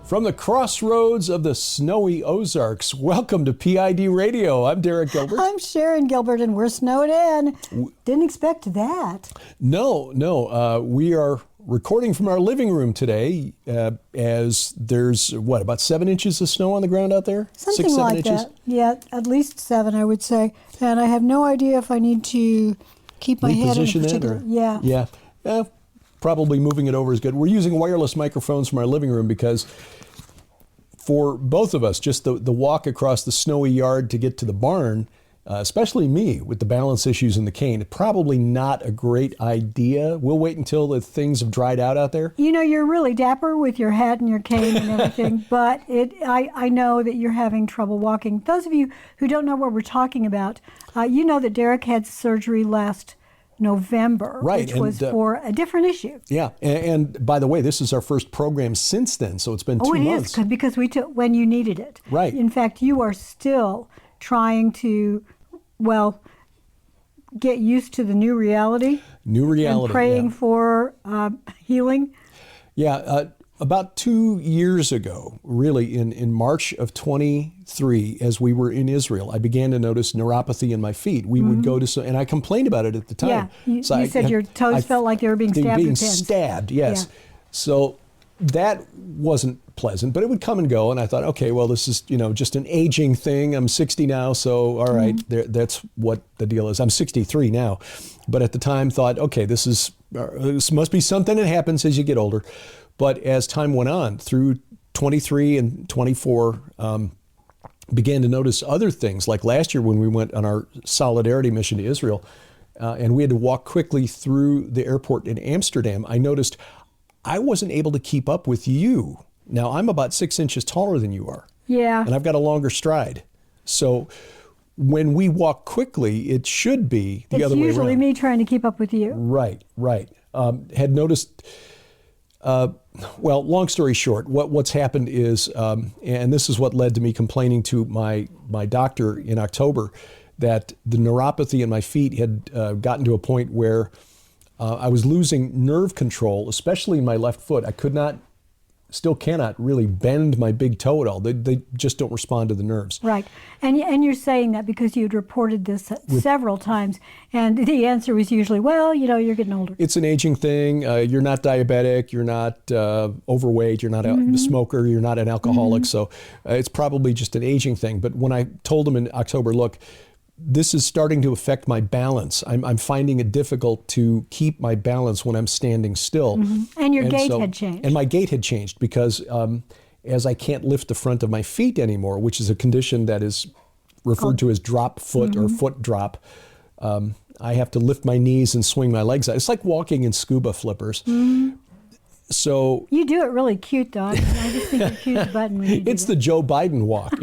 From the crossroads of the snowy Ozarks, welcome to PID Radio. I'm Derek Gilbert. I'm Sharon Gilbert, and we're snowed in. Didn't expect that. No. We are recording from our living room today as there's, about 7 inches of snow on the ground out there? Something 6, 7 like inches? that. Yeah, at least 7, I would say. And I have no idea if I need to keep my head in a particular... Yeah. Probably moving it over is good. We're using wireless microphones from our living room because for both of us, just the walk across the snowy yard to get to the barn, especially me with the balance issues in the cane, probably not a great idea. We'll wait until the things have dried out there. You know, you're really dapper with your hat and your cane and everything, but I know that you're having trouble walking. Those of you who don't know what we're talking about, you know that Derek had surgery last November, right, which was for a different issue. Yeah, and by the way, this is our first program since then, so it's been 2 months. It is, because we took when you needed it. Right. In fact, you are still trying to, get used to the new reality. And praying for healing. Yeah, about 2 years ago, really in March of 23, as we were in Israel, I began to notice neuropathy in my feet. We would go to and I complained about it at the time. Yeah, you said your toes felt like they were being stabbed with pins. Stabbed, yes. Yeah. So that wasn't pleasant, but it would come and go. And I thought, okay, well, this is just an aging thing. I'm 60 now, so all right, that's what the deal is. I'm 63 now, but at the time thought, okay, this must be something that happens as you get older. But as time went on, through 23 and 24, began to notice other things. Like last year when we went on our solidarity mission to Israel, and we had to walk quickly through the airport in Amsterdam, I noticed I wasn't able to keep up with you. Now, I'm about 6 inches taller than you are. Yeah. And I've got a longer stride. So when we walk quickly, it should be the other way around. It's usually me trying to keep up with you. Right. Had noticed... long story short, what's happened is, and this is what led to me complaining to my doctor in October, that the neuropathy in my feet had gotten to a point where I was losing nerve control, especially in my left foot. I still cannot really bend my big toe at all. They just don't respond to the nerves. Right. And you're saying that because you'd reported this several times, and the answer was usually, you're getting older. It's an aging thing. You're not diabetic. You're not overweight. You're not a smoker. You're not an alcoholic. So it's probably just an aging thing. But when I told him in October, look, this is starting to affect my balance. I'm finding it difficult to keep my balance when I'm standing still. And your gait had changed. And my gait had changed because as I can't lift the front of my feet anymore, which is a condition that is referred to as drop foot or foot drop, I have to lift my knees and swing my legs out. It's like walking in scuba flippers. So you do it really cute, though. I just think you choose the button when you do it's the Joe Biden walk.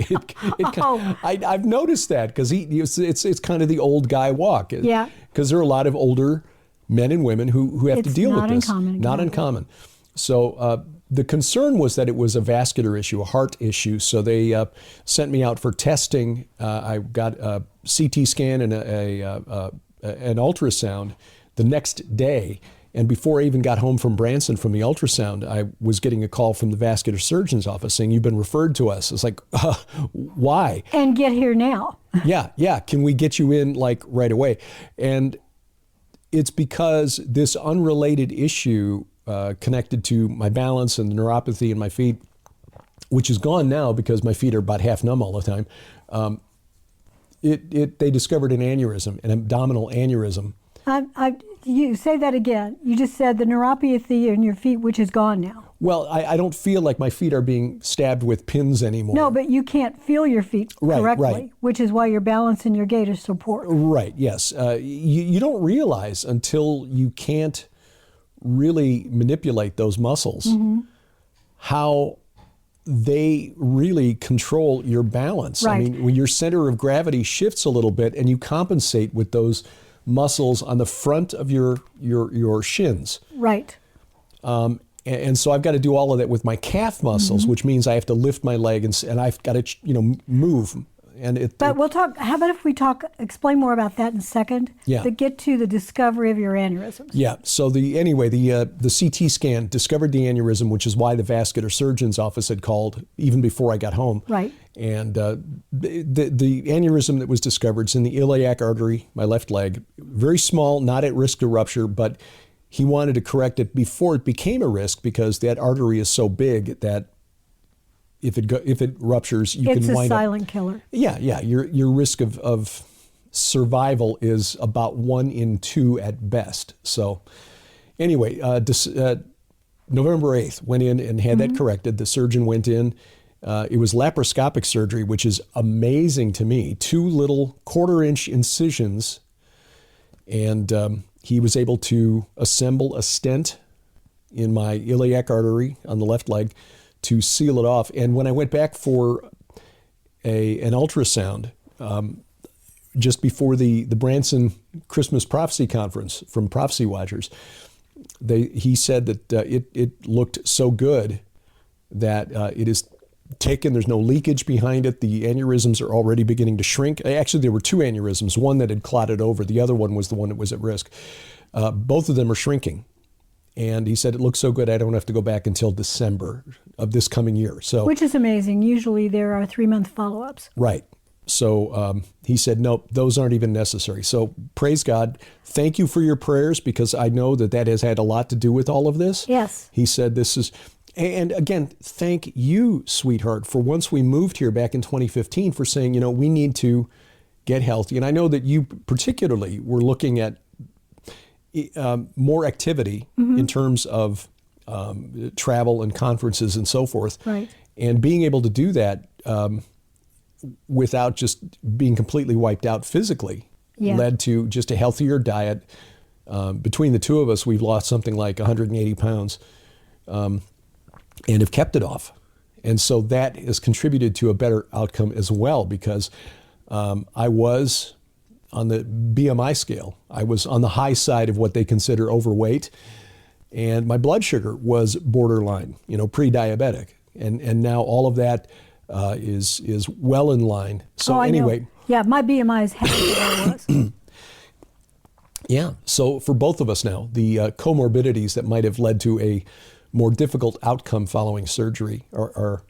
I've noticed that because it's kind of the old guy walk. Yeah. Because there are a lot of older men and women who have to deal with this. Not uncommon. So the concern was that it was a vascular issue, a heart issue. So they sent me out for testing. I got a CT scan and an ultrasound the next day. And before I even got home from Branson from the ultrasound, I was getting a call from the vascular surgeon's office saying, you've been referred to us. It's like, why? And get here now. Yeah. Can we get you in right away? And it's because this unrelated issue connected to my balance and the neuropathy in my feet, which is gone now because my feet are about half numb all the time. They discovered an abdominal aneurysm. You say that again. You just said the neuropathy in your feet, which is gone now. Well, I don't feel like my feet are being stabbed with pins anymore. No, but you can't feel your feet correctly, which is why your balance and your gait is so poor. Right, yes. You don't realize until you can't really manipulate those muscles how they really control your balance. Right. I mean, when your center of gravity shifts a little bit and you compensate with those muscles on the front of your shins. Right. And so I've got to do all of that with my calf muscles, which means I have to lift my leg and I've got to, move But we'll talk. How about if we explain more about that in a second? Yeah. To get to the discovery of your aneurysms. Yeah. So the CT scan discovered the aneurysm, which is why the vascular surgeon's office had called even before I got home. Right. And the aneurysm that was discovered is in the iliac artery, my left leg, very small, not at risk to rupture, but he wanted to correct it before it became a risk because that artery is so big that if it ruptures, you can wind up. It's a silent killer. Yeah. Your risk of survival is about 1 in 2 at best. So anyway, November 8th, went in and had that corrected. The surgeon went in. It was laparoscopic surgery, which is amazing to me. 2 little 1/4-inch incisions, and he was able to assemble a stent in my iliac artery on the left leg to seal it off. And when I went back for an ultrasound just before the Branson Christmas Prophecy Conference from Prophecy Watchers, he said that it looked so good that it is taken. There's no leakage behind it. The aneurysms are already beginning to shrink. Actually, there were 2 aneurysms, one that had clotted over. The other one was the one that was at risk. Both of them are shrinking. And he said, it looks so good, I don't have to go back until December of this coming year. So, which is amazing. Usually there are 3-month follow-ups. Right. So he said, nope, those aren't even necessary. So praise God. Thank you for your prayers, because I know that has had a lot to do with all of this. Yes. He said this is, and again, thank you, sweetheart, for once we moved here back in 2015 for saying, we need to get healthy. And I know that you particularly were looking at more activity in terms of travel and conferences and so forth. Right. And being able to do that without just being completely wiped out physically led to just a healthier diet. Between the two of us, we've lost something like 180 pounds and have kept it off. And so that has contributed to a better outcome as well, because I was on the BMI scale. I was on the high side of what they consider overweight, and my blood sugar was borderline, pre-diabetic. And now all of that is well in line. So anyway. Yeah, my BMI is half of what it was. Yeah. So for both of us now, the comorbidities that might have led to a more difficult outcome following surgery are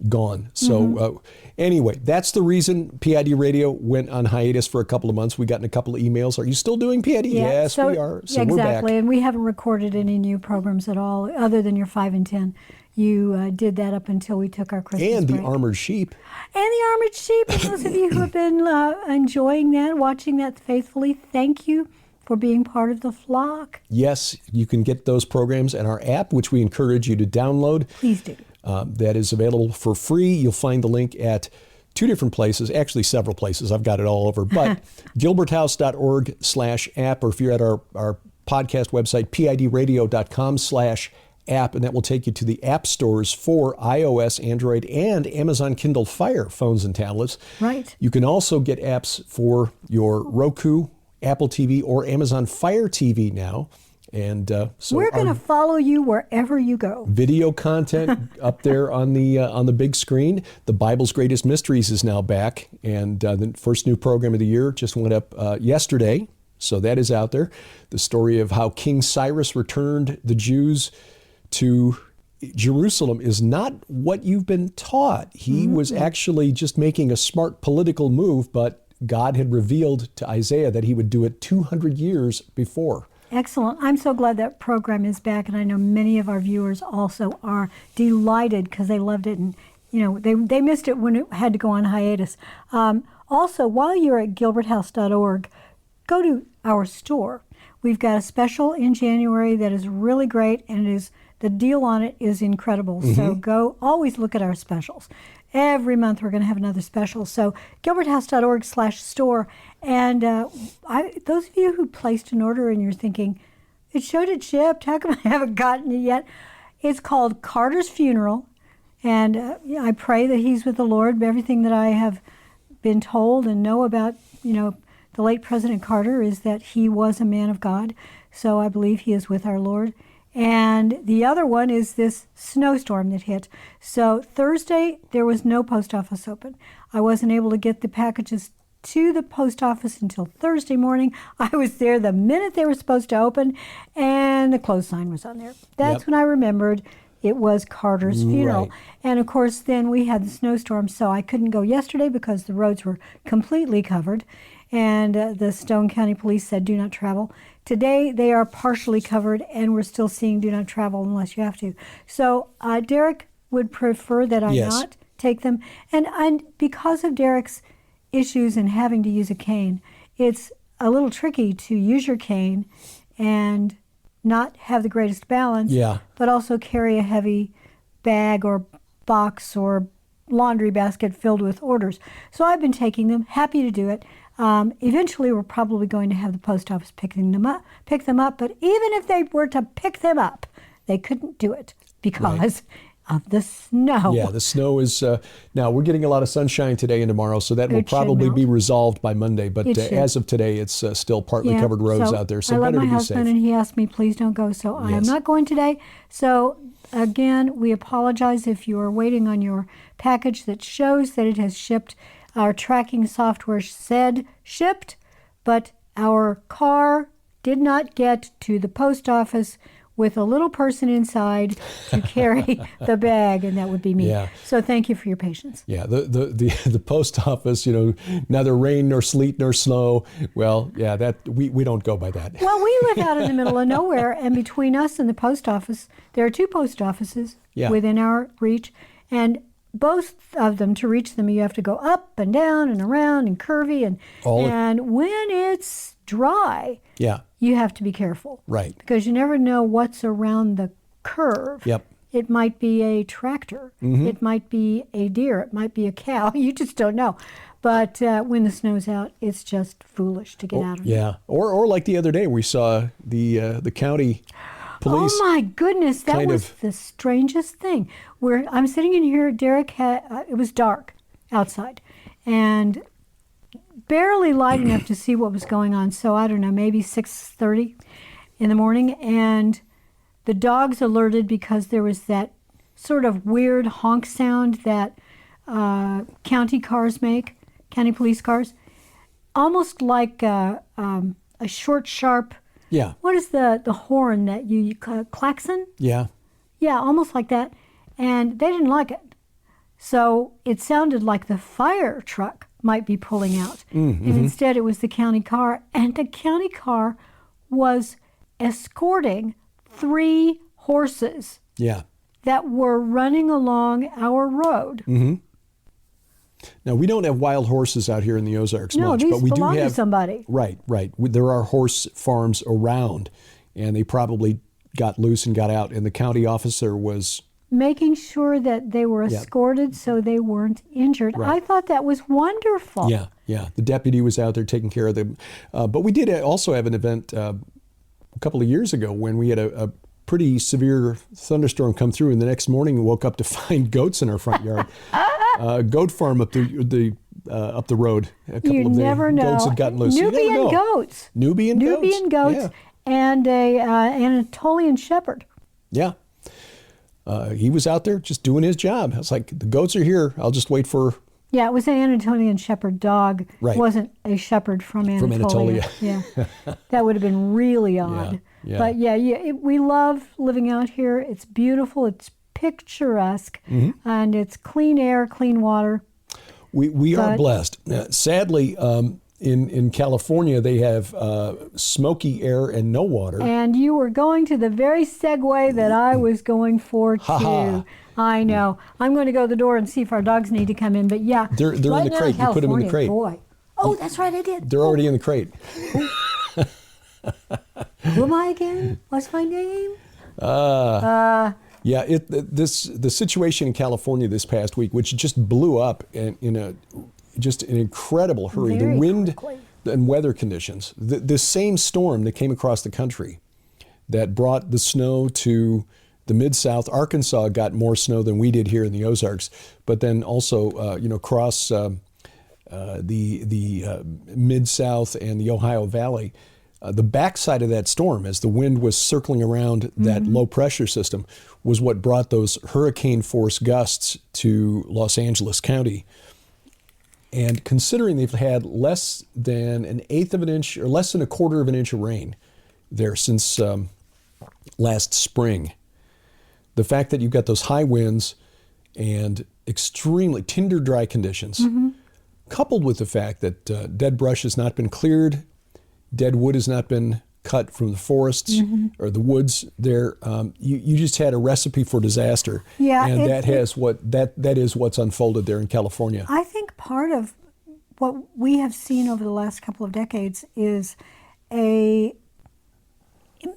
gone. So anyway, that's the reason PID Radio went on hiatus for a couple of months. We got in a couple of emails. Are you still doing PID? Yeah, yes, we are. So exactly. we're back. And we haven't recorded any new programs at all, other than your 5 and 10. You did that up until we took our Christmas and break. The Armored Sheep. And the Armored Sheep. And those of you who have been enjoying that, watching that faithfully, thank you for being part of the flock. Yes, you can get those programs in our app, which we encourage you to download. Please do. That is available for free. You'll find the link at 2 different places, actually several places. I've got it all over. But gilberthouse.org/app, or if you're at our podcast website, pidradio.com/app, and that will take you to the app stores for iOS, Android, and Amazon Kindle Fire phones and tablets. Right. You can also get apps for your Roku, Apple TV, or Amazon Fire TV now. And so we're going to follow you wherever you go. Video content up there on the big screen. The Bible's Greatest Mysteries is now back, and the first new program of the year just went up yesterday. So that is out there. The story of how King Cyrus returned the Jews to Jerusalem is not what you've been taught. He was actually just making a smart political move, but God had revealed to Isaiah that he would do it 200 years before. Excellent. I'm so glad that program is back, and I know many of our viewers also are delighted because they loved it, and they missed it when it had to go on hiatus. Also, while you're at gilberthouse.org, go to our store. We've got a special in January that is really great, and the deal on it is incredible. So always look at our specials. Every month we're going to have another special. So gilberthouse.org/store. And those of you who placed an order and you're thinking, it showed it shipped, how come I haven't gotten it yet? It's called Carter's Funeral. And I pray that he's with the Lord. Everything that I have been told and know about, the late President Carter is that he was a man of God. So I believe he is with our Lord. And the other one is this snowstorm that hit. So Thursday, there was no post office open. I wasn't able to get the packages to the post office until Thursday morning. I was there the minute they were supposed to open, and the close sign was on there. That's when I remembered it was Carter's funeral. Right. And of course, then we had the snowstorm, so I couldn't go yesterday because the roads were completely covered. And the Stone County Police said, do not travel. Today, they are partially covered, and we're still seeing do not travel unless you have to. So Derek would prefer that I not take them. And because of Derek's issues in having to use a cane, it's a little tricky to use your cane and not have the greatest balance, but also carry a heavy bag or box or laundry basket filled with orders. So I've been taking them, happy to do it. Eventually, we're probably going to have the post office pick them up. But even if they were to pick them up, they couldn't do it because of the snow. Yeah, the snow is, now we're getting a lot of sunshine today and tomorrow, so that will probably be resolved by Monday. But as of today, it's still partly covered roads out there, so I love better my to be husband, safe. and he asked me, please don't go, so I am not going today. So again, we apologize if you are waiting on your package that shows that it has shipped. Our tracking software said shipped, but our car did not get to the post office with a little person inside to carry the bag, and that would be me. Yeah. So thank you for your patience. Yeah, the post office, neither rain nor sleet nor snow. Well, yeah, that we don't go by that. Well, we live out in the middle of nowhere, and between us and the post office, there are two post offices within our reach, and both of them, to reach them, you have to go up and down and around and curvy, and when it's dry, you have to be careful. Right. Because you never know what's around the curve. Yep. It might be a tractor. It might be a deer. It might be a cow. You just don't know. But when the snow's out, it's just foolish to get out of it. Yeah. Or like the other day, we saw the county police. Oh my goodness, that was the strangest thing. Where I'm sitting in here, Derek it was dark outside, and barely light enough to see what was going on. So I don't know, maybe 6:30 in the morning, and the dogs alerted because there was that sort of weird honk sound that county cars make, county police cars, almost like a short, sharp. Yeah. What is the horn that you klaxon? Yeah. Yeah, almost like that. And they didn't like it. So it sounded like the fire truck might be pulling out. And instead it was the county car. And the county car was escorting 3 horses that were running along our road. Now, we don't have wild horses out here in the Ozarks much, but we do have. Belong to somebody. Right. There are horse farms around, and they probably got loose and got out, and the county officer was making sure that they were escorted so they weren't injured. Right. I thought that was wonderful. Yeah. The deputy was out there taking care of them. But we did also have an event a couple of years ago when we had a pretty severe thunderstorm come through, and the next morning we woke up to find goats in our front yard. Goat farm up the road. A couple of the goats had gotten loose. Nubian goats. Nubian goats. And an Anatolian shepherd. Yeah. He was out there just doing his job. I was like, the goats are here. I'll just wait for. Yeah, it was an Anatolian shepherd dog. Right. It wasn't a shepherd from Anatolia. Yeah. That would have been really odd. Yeah. But we love living out here. It's beautiful. It's picturesque. And it's clean air, clean water. We are blessed. Sadly, in California, they have smoky air and no water. And you were going to the very segue that I was going for, too. I know. I'm going to go to the door and see if our dogs need to come in. But yeah, they're in the crate. You put them in the crate. Boy. Oh, that's right, I did. They're already in the crate. Who am I again? What's my name? Yeah, the situation in California this past week, which just blew up in just an incredible hurry. Very the wind quickly. And weather conditions. The same storm that came across the country that brought the snow to the Mid-South. Arkansas got more snow than we did here in the Ozarks, but then also across the Mid-South and the Ohio Valley. The backside of that storm, as the wind was circling around that low pressure system, was what brought those hurricane force gusts to Los Angeles County. And considering they've had less than an eighth of an inch or less than a quarter of an inch of rain there since last spring, the fact that you've got those high winds and extremely tinder dry conditions, coupled with the fact that dead brush has not been cleared, dead wood has not been cut from the forests or the woods there, you just had a recipe for disaster. Yeah, and that is what's unfolded there in California. I think part of what we have seen over the last couple of decades is a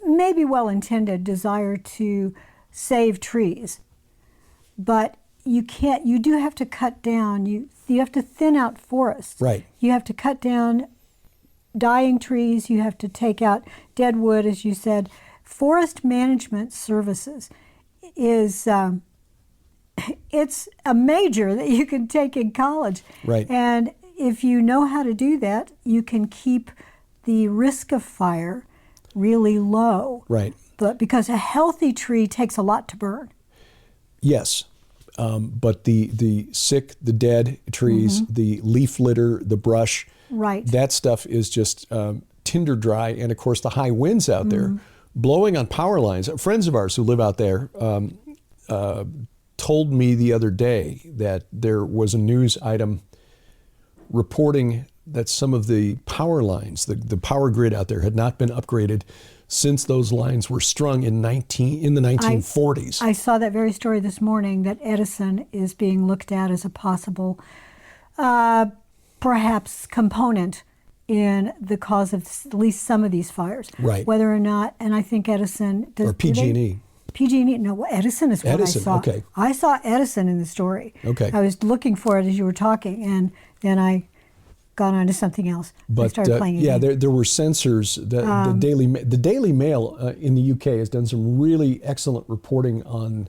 maybe well-intended desire to save trees, but you can't. You do have to cut down. You have to thin out forests. Right. You have to cut down dying trees. You have to take out dead wood, as you said. Forest management services is it's a major that you can take in college. Right. And if you know how to do that, you can keep the risk of fire really low. Right. But because a healthy tree takes a lot to burn. Yes. But the sick, the dead trees, the leaf litter, the brush, right, that stuff is just tinder dry. And of course, the high winds out there blowing on power lines. Friends of ours who live out there told me the other day that there was a news item reporting that some of the power lines, the power grid out there, had not been upgraded since those lines were strung in the 1940s. I saw that very story this morning, that Edison is being looked at as a possible, perhaps, component in the cause of at least some of these fires. Right. Whether or not, and I think Edison... Or PG&E. PG&E, no, Edison is what Edison, I saw. okay. I saw Edison in the story. Okay. I was looking for it as you were talking, and then I got on to something else. But I started playing yeah, again. there were sensors. The Daily Mail in the UK has done some really excellent reporting on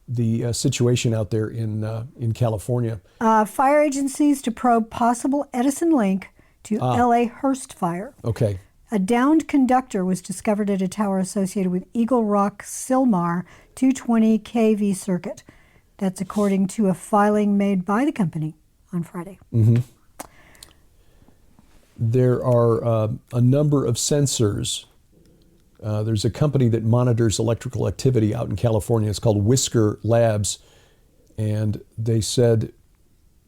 the situation out there in California. Fire agencies to probe possible Edison link to L.A. Hearst fire. Okay. A downed conductor was discovered at a tower associated with Eagle Rock Silmar 220 kV circuit. That's according to a filing made by the company on Friday. There are a number of sensors. There's a company that monitors electrical activity out in California. It's called Whisker Labs. And they said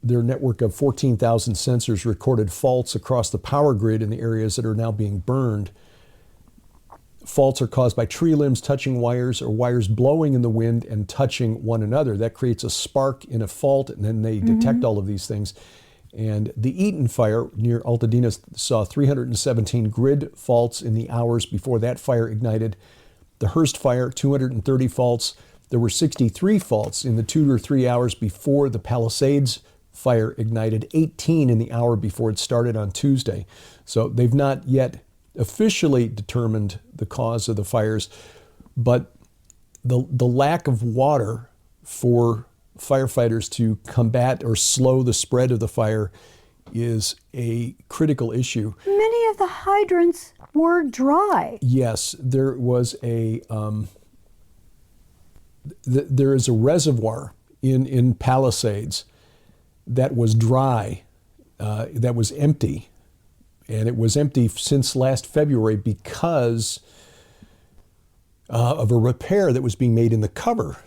their network of 14,000 sensors recorded faults across the power grid in the areas that are now being burned. Faults are caused by tree limbs touching wires or wires blowing in the wind and touching one another. That creates a spark in a fault, and then they detect all of these things. And the Eaton fire near Altadena saw 317 grid faults in the hours before that fire ignited. The Hearst fire, 230 faults. There were 63 faults in the 2 or 3 hours before the Palisades fire ignited, 18 in the hour before it started on Tuesday. So they've not yet officially determined the cause of the fires, but the lack of water for firefighters to combat or slow the spread of the fire is a critical issue. Many of the hydrants were dry. Yes, there was there is a reservoir in Palisades that was dry, that was empty, and it was empty since last February because of a repair that was being made in the cover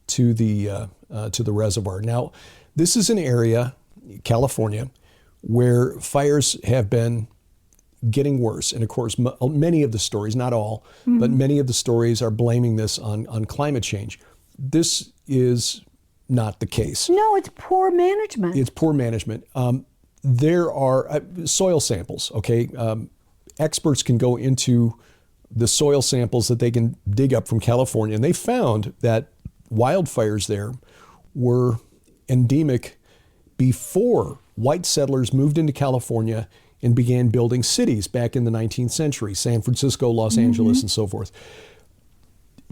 to the reservoir. Now, this is an area, California, where fires have been getting worse, and of course, many of the stories, not all, but many of the stories are blaming this on climate change. This is not the case. No, it's poor management. It's poor management. There are soil samples, okay? Experts can go into the soil samples that they can dig up from California, and they found that wildfires there were endemic before white settlers moved into California and began building cities back in the 19th century, San Francisco, Los Angeles, and so forth,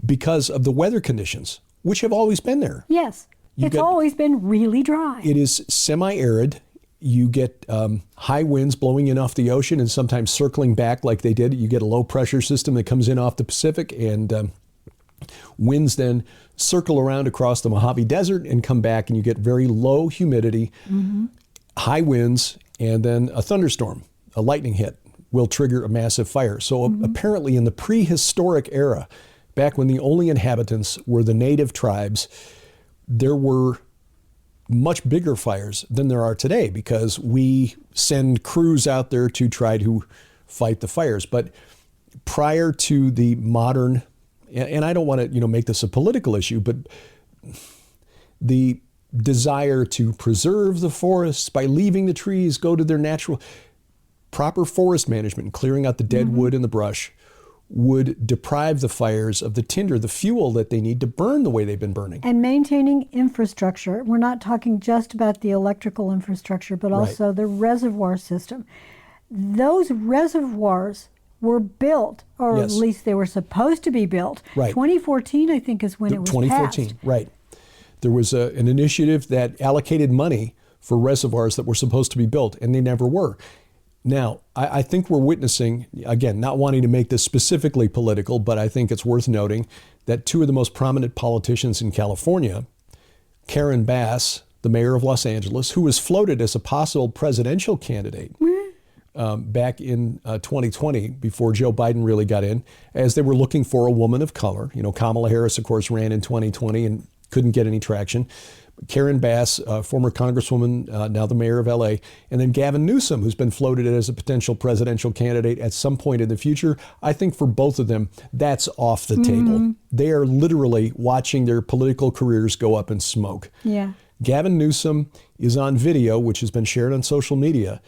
because of the weather conditions, which have always been there. Yes. It's always been really dry. It is semi-arid, you get high winds blowing in off the ocean and sometimes circling back like they did. You get a low pressure system that comes in off the Pacific, and winds then circle around across the Mojave Desert and come back, and you get very low humidity, high winds, and then a thunderstorm, a lightning hit will trigger a massive fire. So apparently in the prehistoric era, back when the only inhabitants were the native tribes, there were much bigger fires than there are today because we send crews out there to try to fight the fires. But prior to the modern, and I don't want to make this a political issue, but the desire to preserve the forests by leaving the trees go to their natural, proper forest management and clearing out the dead wood and the brush would deprive the fires of the tinder, the fuel that they need to burn the way they've been burning. And maintaining infrastructure. We're not talking just about the electrical infrastructure, but also the reservoir system. Those reservoirs were built, or at least they were supposed to be built. 2014, I think, is when it was 2014, passed. Right. There was an initiative that allocated money for reservoirs that were supposed to be built, and they never were. Now, I think we're witnessing, again, not wanting to make this specifically political, but I think it's worth noting that two of the most prominent politicians in California, Karen Bass, the mayor of Los Angeles, who was floated as a possible presidential candidate back in 2020, before Joe Biden really got in, as they were looking for a woman of color. Kamala Harris, of course, ran in 2020 and couldn't get any traction. Karen Bass, former congresswoman, now the mayor of LA, and then Gavin Newsom, who's been floated as a potential presidential candidate at some point in the future. I think for both of them, that's off the table. They are literally watching their political careers go up in smoke. Yeah. Gavin Newsom is on video, which has been shared on social media,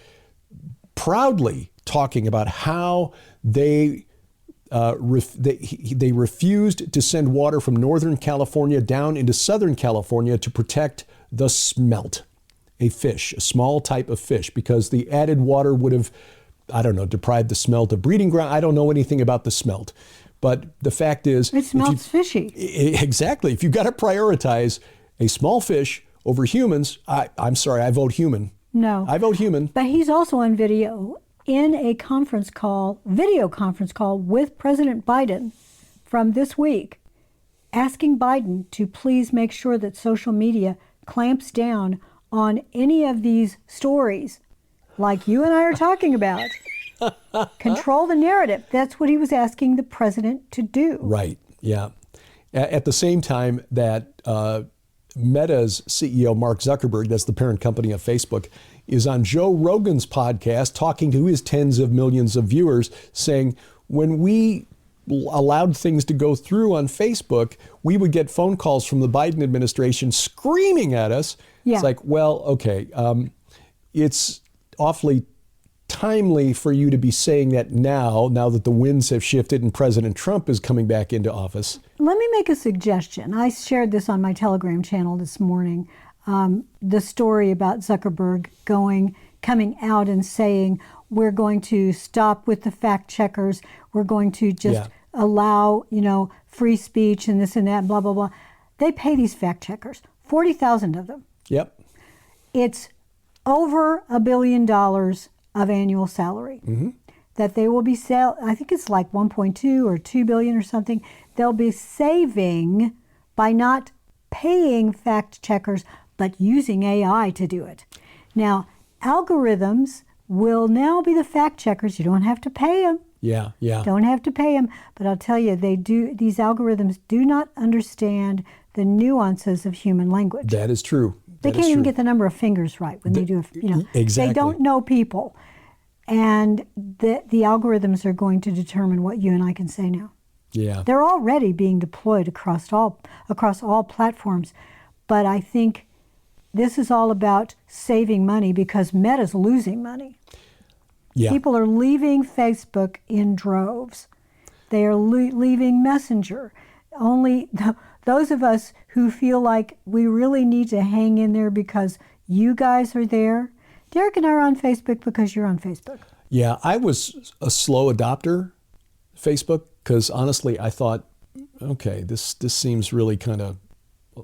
proudly talking about how they refused to send water from Northern California down into Southern California to protect the smelt, a fish, a small type of fish, because the added water would have, deprived the smelt of breeding ground. I don't know anything about the smelt, but the fact is, it smells fishy. Exactly. If you've got to prioritize a small fish over humans, I'm sorry, I vote human. No. I vote human. But he's also on video in a video conference call with President Biden from this week, asking Biden to please make sure that social media clamps down on any of these stories like you and I are talking about. Control the narrative. That's what he was asking the president to do. Right, yeah. At the same time that Meta's CEO, Mark Zuckerberg, that's the parent company of Facebook, is on Joe Rogan's podcast talking to his tens of millions of viewers, saying, when we allowed things to go through on Facebook, we would get phone calls from the Biden administration screaming at us. Yeah. It's like, well, okay, it's awfully timely for you to be saying that now that the winds have shifted and President Trump is coming back into office. Let me make a suggestion. I shared this on my Telegram channel this morning. The story about Zuckerberg coming out and saying, we're going to stop with the fact checkers. We're going to just allow, free speech and this and that, blah, blah, blah. They pay these fact checkers, 40,000 of them. Yep. It's over $1 billion of annual salary that they will be I think it's like 1.2 or 2 billion or something. They'll be saving by not paying fact checkers, but using AI to do it. Now, algorithms will now be the fact checkers. You don't have to pay them. Yeah. Don't have to pay them. But I'll tell you, these algorithms do not understand the nuances of human language. That is true. They can't even get the number of fingers right when they do, Exactly. They don't know people. And the algorithms are going to determine what you and I can say now. Yeah. They're already being deployed across all platforms. But I think this is all about saving money because Meta's losing money. Yeah. People are leaving Facebook in droves. They are leaving Messenger. Only those of us who feel like we really need to hang in there because you guys are there. Derek and I are on Facebook because you're on Facebook. Yeah, I was a slow adopter, Facebook, because honestly, I thought, okay, this seems really kind of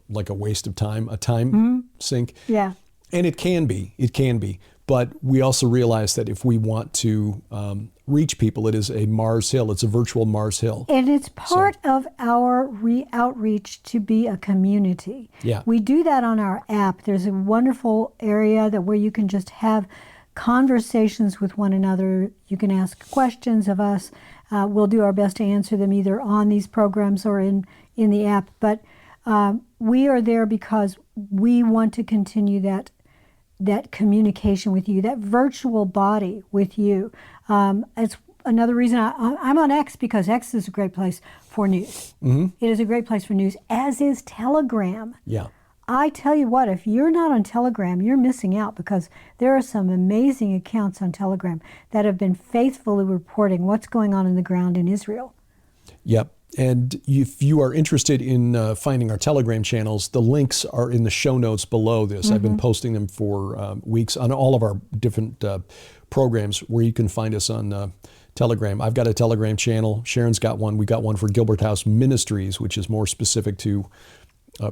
like a waste of time, a time sink. Yeah. And it can be. But we also realize that if we want to reach people, it is a Mars Hill. It's a virtual Mars Hill. And it's part of our outreach to be a community. Yeah. We do that on our app. There's a wonderful area where you can just have conversations with one another. You can ask questions of us. We'll do our best to answer them either on these programs or in the app. But we are there because we want to continue that communication with you, that virtual body with you. It's another reason I'm on X, because X is a great place for news. Mm-hmm. It is a great place for news, as is Telegram. Yeah. I tell you what, if you're not on Telegram, you're missing out, because there are some amazing accounts on Telegram that have been faithfully reporting what's going on in the ground in Israel. Yep. And if you are interested in finding our Telegram channels, the links are in the show notes below this. I've been posting them for weeks on all of our different programs where you can find us on Telegram. I've got a Telegram channel. Sharon's got one. We got one for Gilbert House Ministries, which is more specific to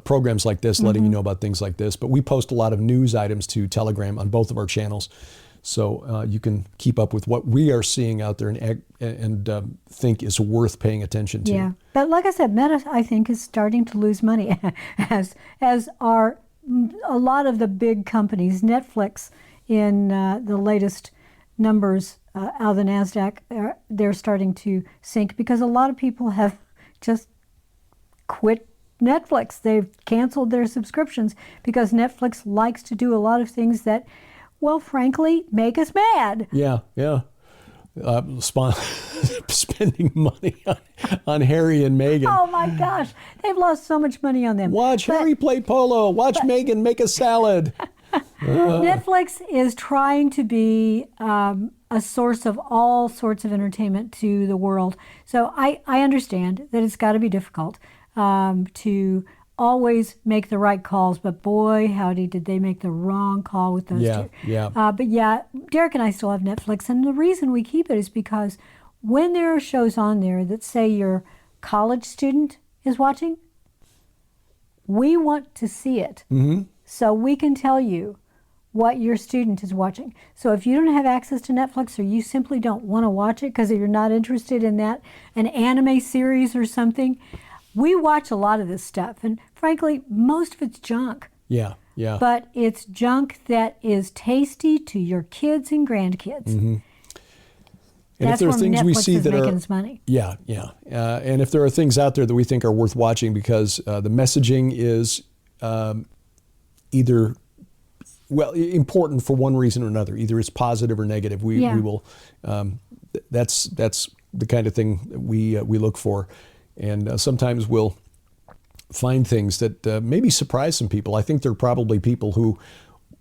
programs like this, letting you know about things like this. But we post a lot of news items to Telegram on both of our channels. So you can keep up with what we are seeing out there and think is worth paying attention to. Yeah, but like I said, Meta, I think, is starting to lose money, as are a lot of the big companies. Netflix, in the latest numbers out of the NASDAQ, they're starting to sink because a lot of people have just quit Netflix. They've canceled their subscriptions because Netflix likes to do a lot of things that, well, frankly, make us mad. Yeah. Spending money on Harry and Meghan. Oh my gosh, they've lost so much money on them. Watch Harry play polo. Watch Meghan make a salad. Netflix is trying to be a source of all sorts of entertainment to the world. So I understand that it's got to be difficult to always make the right calls, but boy, howdy, did they make the wrong call with those two. Yeah. But yeah, Derek and I still have Netflix, and the reason we keep it is because when there are shows on there that say your college student is watching, we want to see it. So we can tell you what your student is watching. So if you don't have access to Netflix, or you simply don't want to watch it because you're not interested in that, an anime series or something, we watch a lot of this stuff, and frankly, most of it's junk. Yeah. But it's junk that is tasty to your kids and grandkids. And That's if there are where things Netflix we see is that making are its money. Yeah. And if there are things out there that we think are worth watching because the messaging is either important for one reason or another, either it's positive or negative, we will. That's the kind of thing that we look for. And sometimes we'll find things that maybe surprise some people. I think there are probably people who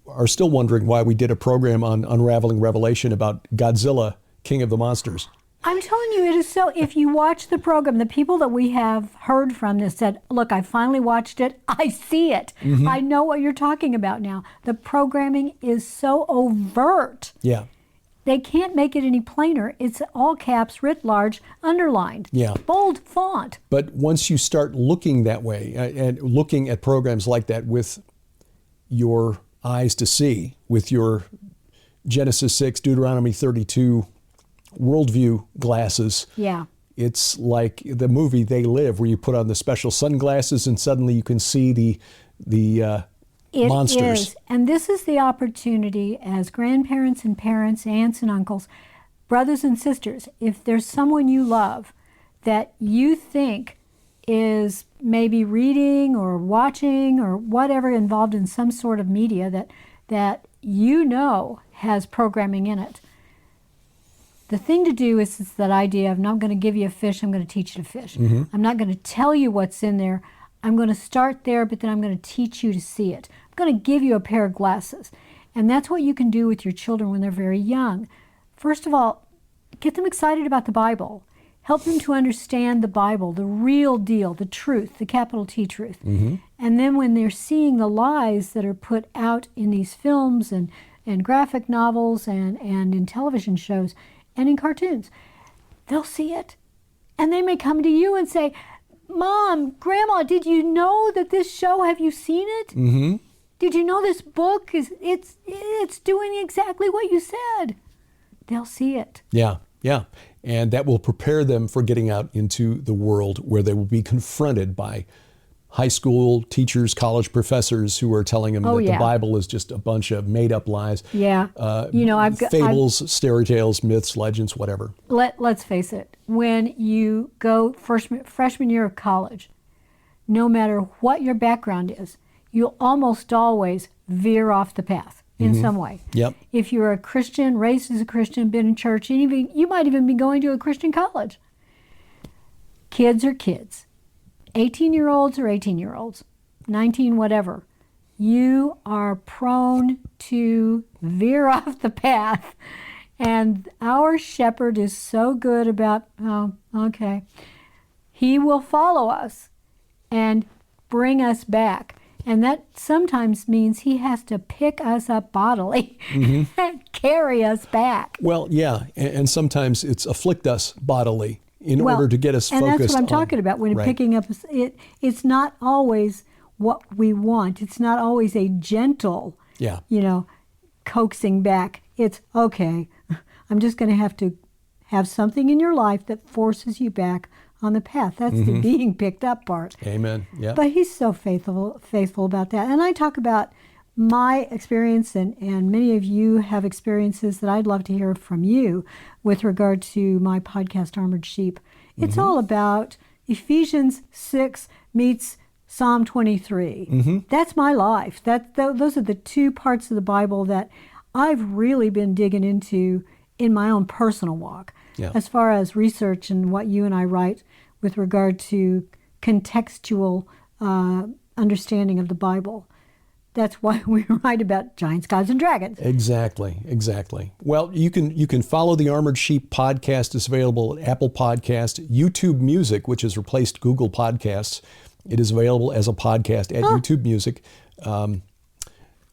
are still wondering why we did a program on Unraveling Revelation about Godzilla, King of the Monsters. I'm telling you, it is so. If you watch the program, the people that we have heard from that said, look, I finally watched it. I see it. I know what you're talking about now. The programming is so overt. Yeah. They can't make it any plainer. It's all caps, writ large, underlined, bold font. But once you start looking that way and looking at programs like that with your eyes to see, with your Genesis 6, Deuteronomy 32 worldview glasses, it's like the movie They Live, where you put on the special sunglasses and suddenly you can see the monsters. It is. And this is the opportunity as grandparents and parents, aunts and uncles, brothers and sisters, if there's someone you love that you think is maybe reading or watching or whatever involved in some sort of media that you know has programming in it, the thing to do is that idea of, I'm not going to give you a fish, I'm going to teach you to fish. I'm not going to tell you what's in there. I'm going to start there, but then I'm going to teach you to see it. I'm going to give you a pair of glasses. And that's what you can do with your children when they're very young. First of all, get them excited about the Bible. Help them to understand the Bible, the real deal, the truth, the capital T truth. And then when they're seeing the lies that are put out in these films and graphic novels and in television shows and in cartoons, they'll see it. And they may come to you and say, Mom, Grandma, did you know that this show, have you seen it? did you know this book it's doing exactly what you said? They'll see it. Yeah. And that will prepare them for getting out into the world where they will be confronted by high school teachers, college professors who are telling them that the Bible is just a bunch of made-up lies. Yeah. Fables, story tales, myths, legends, whatever. Let's face it. When you go freshman year of college, no matter what your background is, you'll almost always veer off the path in some way. Yep. If you're a Christian, raised as a Christian, been in church, you might even be going to a Christian college. Kids are kids. 18-year-olds or 18-year-olds, 19, whatever. You are prone to veer off the path. And our shepherd is so good about, he will follow us and bring us back. And that sometimes means he has to pick us up bodily and carry us back. Well, yeah, and sometimes it's afflict us bodily in order to get us focused on. And that's what I'm talking about. When picking up, it's not always what we want. It's not always a gentle, coaxing back. It's, okay, I'm just going to have something in your life that forces you back on the path. That's the being picked up part. Amen. Yeah. But he's so faithful about that. And I talk about my experience, and many of you have experiences that I'd love to hear from you with regard to my podcast, Armored Sheep. It's all about Ephesians 6 meets Psalm 23. That's my life. Those are the two parts of the Bible that I've really been digging into in my own personal walk. Yeah. As far as research and what you and I write with regard to contextual understanding of the Bible. That's why we write about giants, gods, and dragons. Exactly. Well, you can follow the Armored Sheep podcast. It's available at Apple Podcast, YouTube Music, which has replaced Google Podcasts. It is available as a podcast at YouTube Music.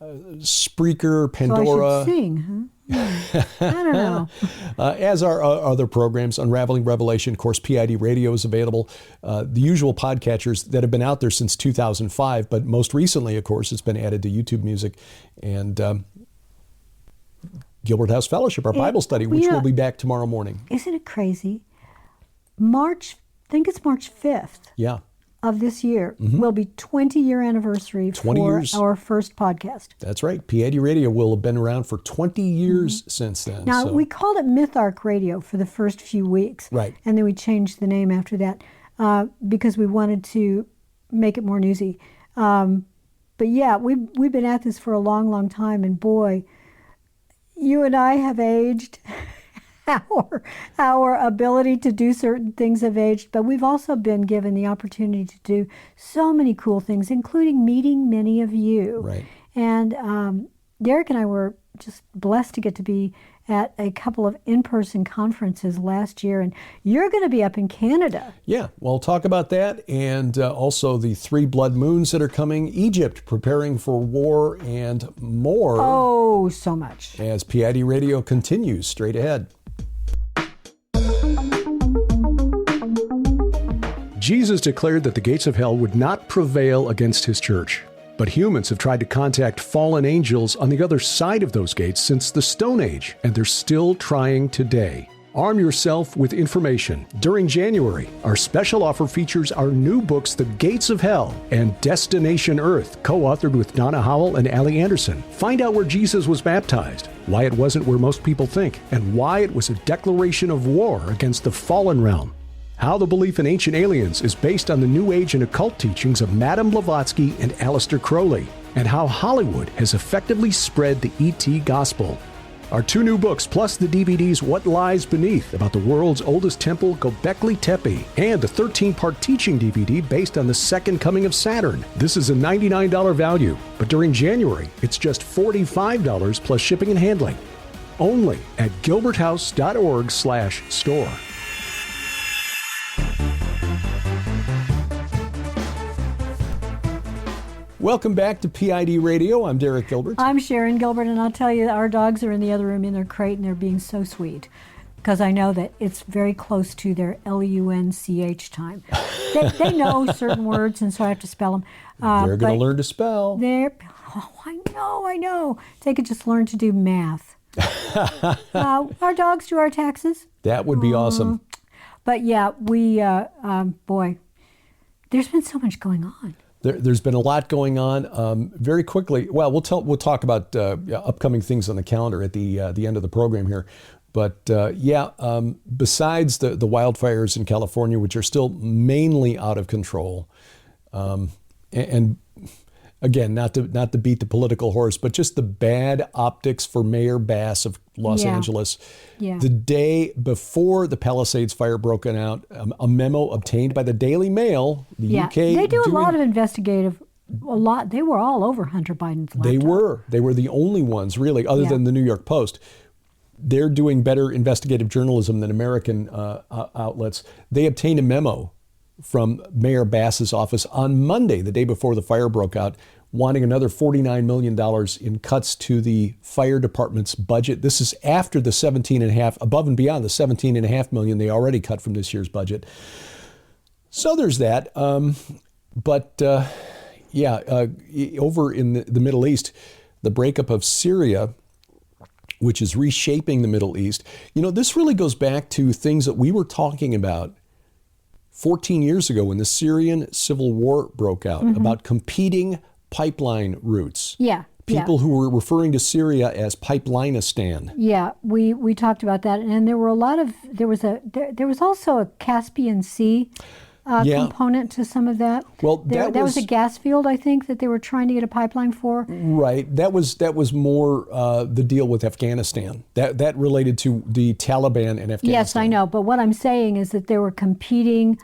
Spreaker, Pandora. So I should sing, huh? I don't know. As are other programs, Unraveling Revelation, of course, PID Radio is available. The usual podcatchers that have been out there since 2005, but most recently, of course, it's been added to YouTube Music and Gilbert House Fellowship, our Bible study, which will be back tomorrow morning. Isn't it crazy? I think it's March 5th. Yeah. Of this year will be 20-year anniversary for our first podcast. That's right. PID Radio will have been around for 20 years since then. Now, we called it Mythark Radio for the first few weeks. Right. And then we changed the name after that because we wanted to make it more newsy. But yeah, we've been at this for a long, long time. And boy, you and I have aged. Our ability to do certain things have aged, but we've also been given the opportunity to do so many cool things, including meeting many of you. Right. And Derek and I were just blessed to get to be at a couple of in-person conferences last year, and you're going to be up in Canada. Yeah, well, I'll talk about that, and also the 3 blood moons that are coming, Egypt preparing for war, and more. Oh, so much. As PID Radio continues straight ahead. Jesus declared that the gates of hell would not prevail against his church. But humans have tried to contact fallen angels on the other side of those gates since the Stone Age, and they're still trying today. Arm yourself with information. During January, our special offer features our new books, The Gates of Hell and Destination Earth, co-authored with Donna Howell and Allie Anderson. Find out where Jesus was baptized, why it wasn't where most people think, and why it was a declaration of war against the fallen realm. How the belief in ancient aliens is based on the New Age and occult teachings of Madame Blavatsky and Aleister Crowley, and how Hollywood has effectively spread the ET gospel. Our 2 new books, plus the DVDs What Lies Beneath about the world's oldest temple, Göbekli Tepe, and a 13-part teaching DVD based on the second coming of Saturn. This is a $99 value, but during January, it's just $45 plus shipping and handling. Only at gilberthouse.org/store. Welcome back to PID Radio. I'm Derek Gilbert. I'm Sharon Gilbert, and I'll tell you, our dogs are in the other room in their crate, and they're being so sweet. because I know that it's very close to their LUNCH time. They know certain words, and so I have to spell them. They're going to learn to spell. I know. They could just learn to do math. Our dogs do our taxes. That would be awesome. But yeah, boy, there's been so much going on. There's been a lot going on. Very quickly, well, we'll talk about upcoming things on the calendar at the end of the program here. But besides the wildfires in California, which are still mainly out of control, and again, not to beat the political horse, but just the bad optics for Mayor Bass of Los Angeles. Yeah. The day before the Palisades fire broke out, a memo obtained by the Daily Mail, the UK. They do a lot of investigative. They were all over Hunter Biden's laptop. They were the only ones, really, other than the New York Post. They're doing better investigative journalism than American outlets. They obtained a memo from Mayor Bass's office on Monday, the day before the fire broke out, wanting another $49 million in cuts to the fire department's budget. This is after the above and beyond the $17.5 million they already cut from this year's budget. So there's that. Over in the Middle East, the breakup of Syria, which is reshaping the Middle East. This really goes back to things that we were talking about 14 years ago when the Syrian civil war broke out, about competing pipeline routes. Yeah. People who were referring to Syria as Pipelinistan. Yeah, we talked about that, and there were there was also a Caspian Sea component to some of that. Well, that was a gas field, I think, that they were trying to get a pipeline for. Right. That was more the deal with Afghanistan. That related to the Taliban and Afghanistan. Yes, I know. But what I'm saying is that there were competing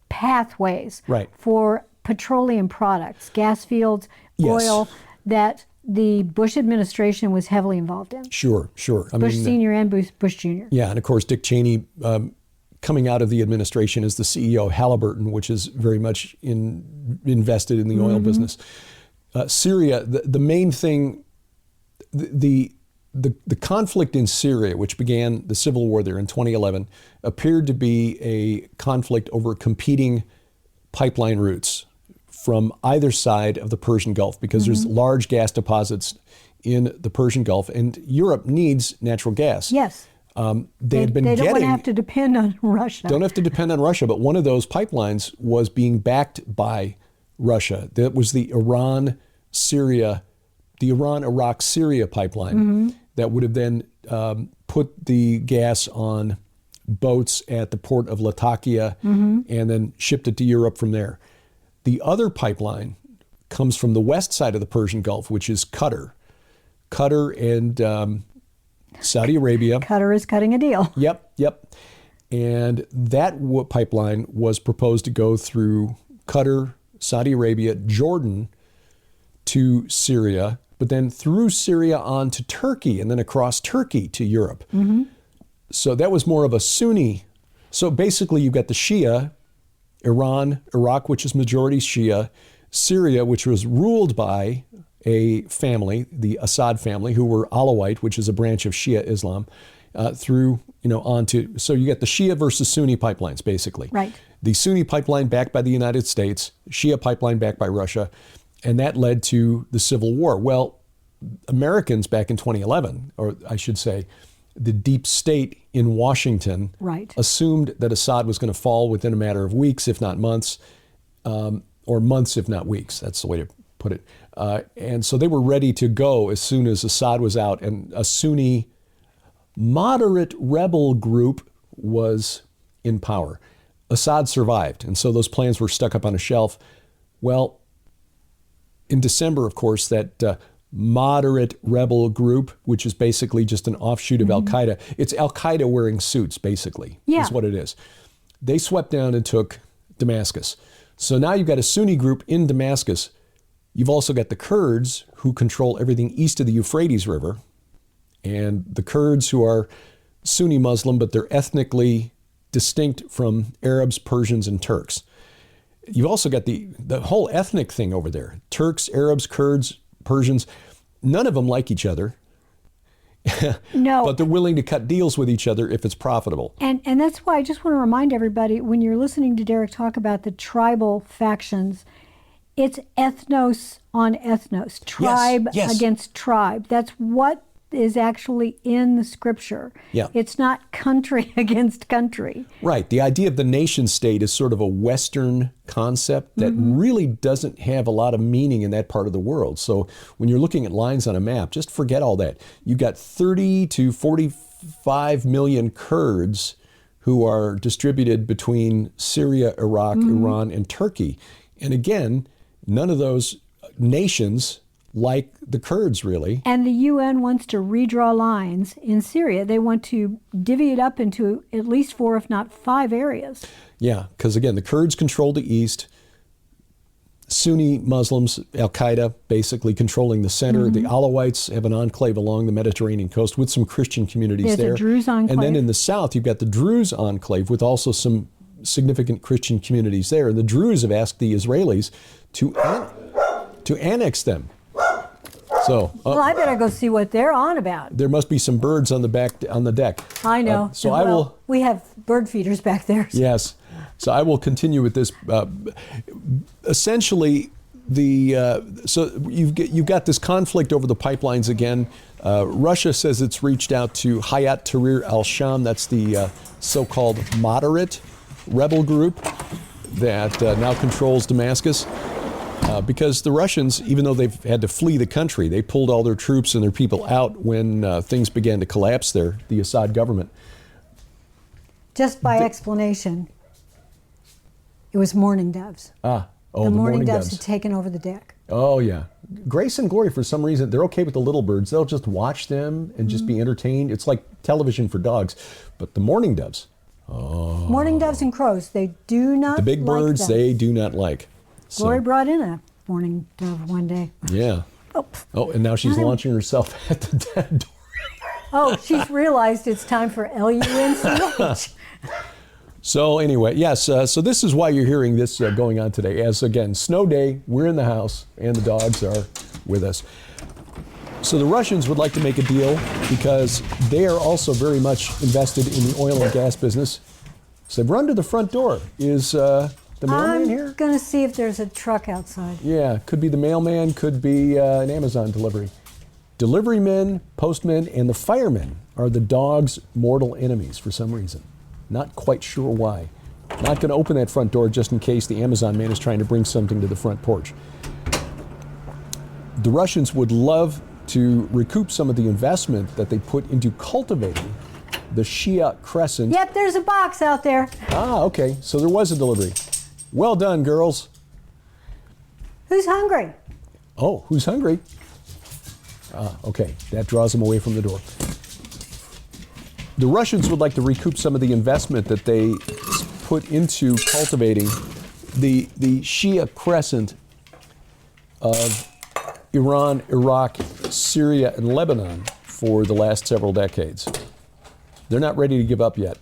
pathways for petroleum products, gas fields, oil, that the Bush administration was heavily involved in. Sure. Bush Sr. and Bush Jr. Yeah, and of course, Dick Cheney coming out of the administration as the CEO of Halliburton, which is very much invested in the oil business. Syria, the main thing, the conflict in Syria, which began the civil war there in 2011, appeared to be a conflict over competing pipeline routes from either side of the Persian Gulf, because there's large gas deposits in the Persian Gulf, and Europe needs natural gas. Yes. They don't want to have to depend on Russia. Don't have to depend on Russia, but one of those pipelines was being backed by Russia. That was the Iran-Iraq-Syria pipeline that would have then put the gas on boats at the port of Latakia and then shipped it to Europe from there. The other pipeline comes from the west side of the Persian Gulf, which is Qatar. Qatar and Saudi Arabia. Qatar is cutting a deal. Yep. And that pipeline was proposed to go through Qatar, Saudi Arabia, Jordan to Syria, but then through Syria on to Turkey and then across Turkey to Europe. So that was more of a Sunni. So basically you've got the Shia, Iran, Iraq, which is majority Shia, Syria, which was ruled by a family, the Assad family, who were Alawite, which is a branch of Shia Islam, through, onto, so you get the Shia versus Sunni pipelines, basically. Right. The Sunni pipeline backed by the United States, Shia pipeline backed by Russia, and that led to the Civil War. Well, Americans back in 2011, or I should say, the deep state in Washington assumed that Assad was going to fall within a matter of weeks, if not months, or months, if not weeks. That's the way to put it. And so they were ready to go as soon as Assad was out, and a Sunni moderate rebel group was in power. Assad survived, and so those plans were stuck up on a shelf. Well, in December, of course, that moderate rebel group, which is basically just an offshoot of Al-Qaeda. It's Al-Qaeda wearing suits, basically, is what it is. They swept down and took Damascus. So now you've got a Sunni group in Damascus. You've also got the Kurds, who control everything east of the Euphrates River, and the Kurds, who are Sunni Muslim, but they're ethnically distinct from Arabs, Persians, and Turks. You've also got the whole ethnic thing over there. Turks, Arabs, Kurds, Persians, none of them like each other. No. But they're willing to cut deals with each other if it's profitable. And that's why I just want to remind everybody, when you're listening to Derek talk about the tribal factions, it's ethnos on ethnos, tribe yes. against tribe. That's what is actually in the scripture. Yeah. It's not country against country. Right. The idea of the nation state is sort of a Western concept that really doesn't have a lot of meaning in that part of the world. So when you're looking at lines on a map, just forget all that. You've got 30 to 45 million Kurds who are distributed between Syria, Iraq, Iran, and Turkey. And again, none of those nations like the Kurds, really. And the UN wants to redraw lines in Syria. They want to divvy it up into at least 4, if not 5 areas. Yeah, because again, the Kurds control the east. Sunni Muslims, Al-Qaeda, basically controlling the center. The Alawites have an enclave along the Mediterranean coast with some Christian communities There's there. a Druze enclave. And then in the south, you've got the Druze enclave with also some significant Christian communities there. And the Druze have asked the Israelis to annex them. So, Well, I better go see what they're on about. there must be some birds on the deck. I know. So I will. We have bird feeders back there. Yes. So I will continue with this. Essentially, so you've got this conflict over the pipelines again. Russia says it's reached out to Hayat Tahrir al-Sham. That's the so-called moderate rebel group that now controls Damascus. Because the Russians, even though they've had to flee the country, they pulled all their troops and their people out when things began to collapse there, the Assad government. Just by explanation, it was mourning doves. The mourning doves had taken over the deck. Oh, yeah. Grace and Glory, for some reason, they're okay with the little birds. They'll just watch them and just be entertained. It's like television for dogs. But the mourning doves. Mourning doves and crows, they do not The big like birds, them. they do not like. So, Glory brought in a mourning dove one day. yeah. Oh, and now she's launching herself at the dead door. Oh, she's realized it's time for LUNCH. So anyway, yes, so this is why you're hearing this going on today. As again, snow day, we're in the house, and the dogs are with us. So the Russians would like to make a deal because they are also very much invested in the oil and gas business. So they've run to the front door. Is the mailman here? I'm going to see if there's a truck outside. Yeah, could be the mailman, could be an Amazon delivery. Deliverymen, postmen, and the firemen are the dog's mortal enemies for some reason. Not quite sure why. Not going to open that front door just in case the Amazon man is trying to bring something to the front porch. The Russians would love to recoup some of the investment that they put into cultivating the Shia crescent. Yep, there's a box out there. Ah, okay. So there was a delivery. Well done, girls. Who's hungry? Oh, who's hungry? Ah, okay. That draws them away from the door. The Russians would like to recoup some of the investment that they put into cultivating the Shia crescent of Iran, Iraq, Syria, and Lebanon for the last several decades. They're not ready to give up yet.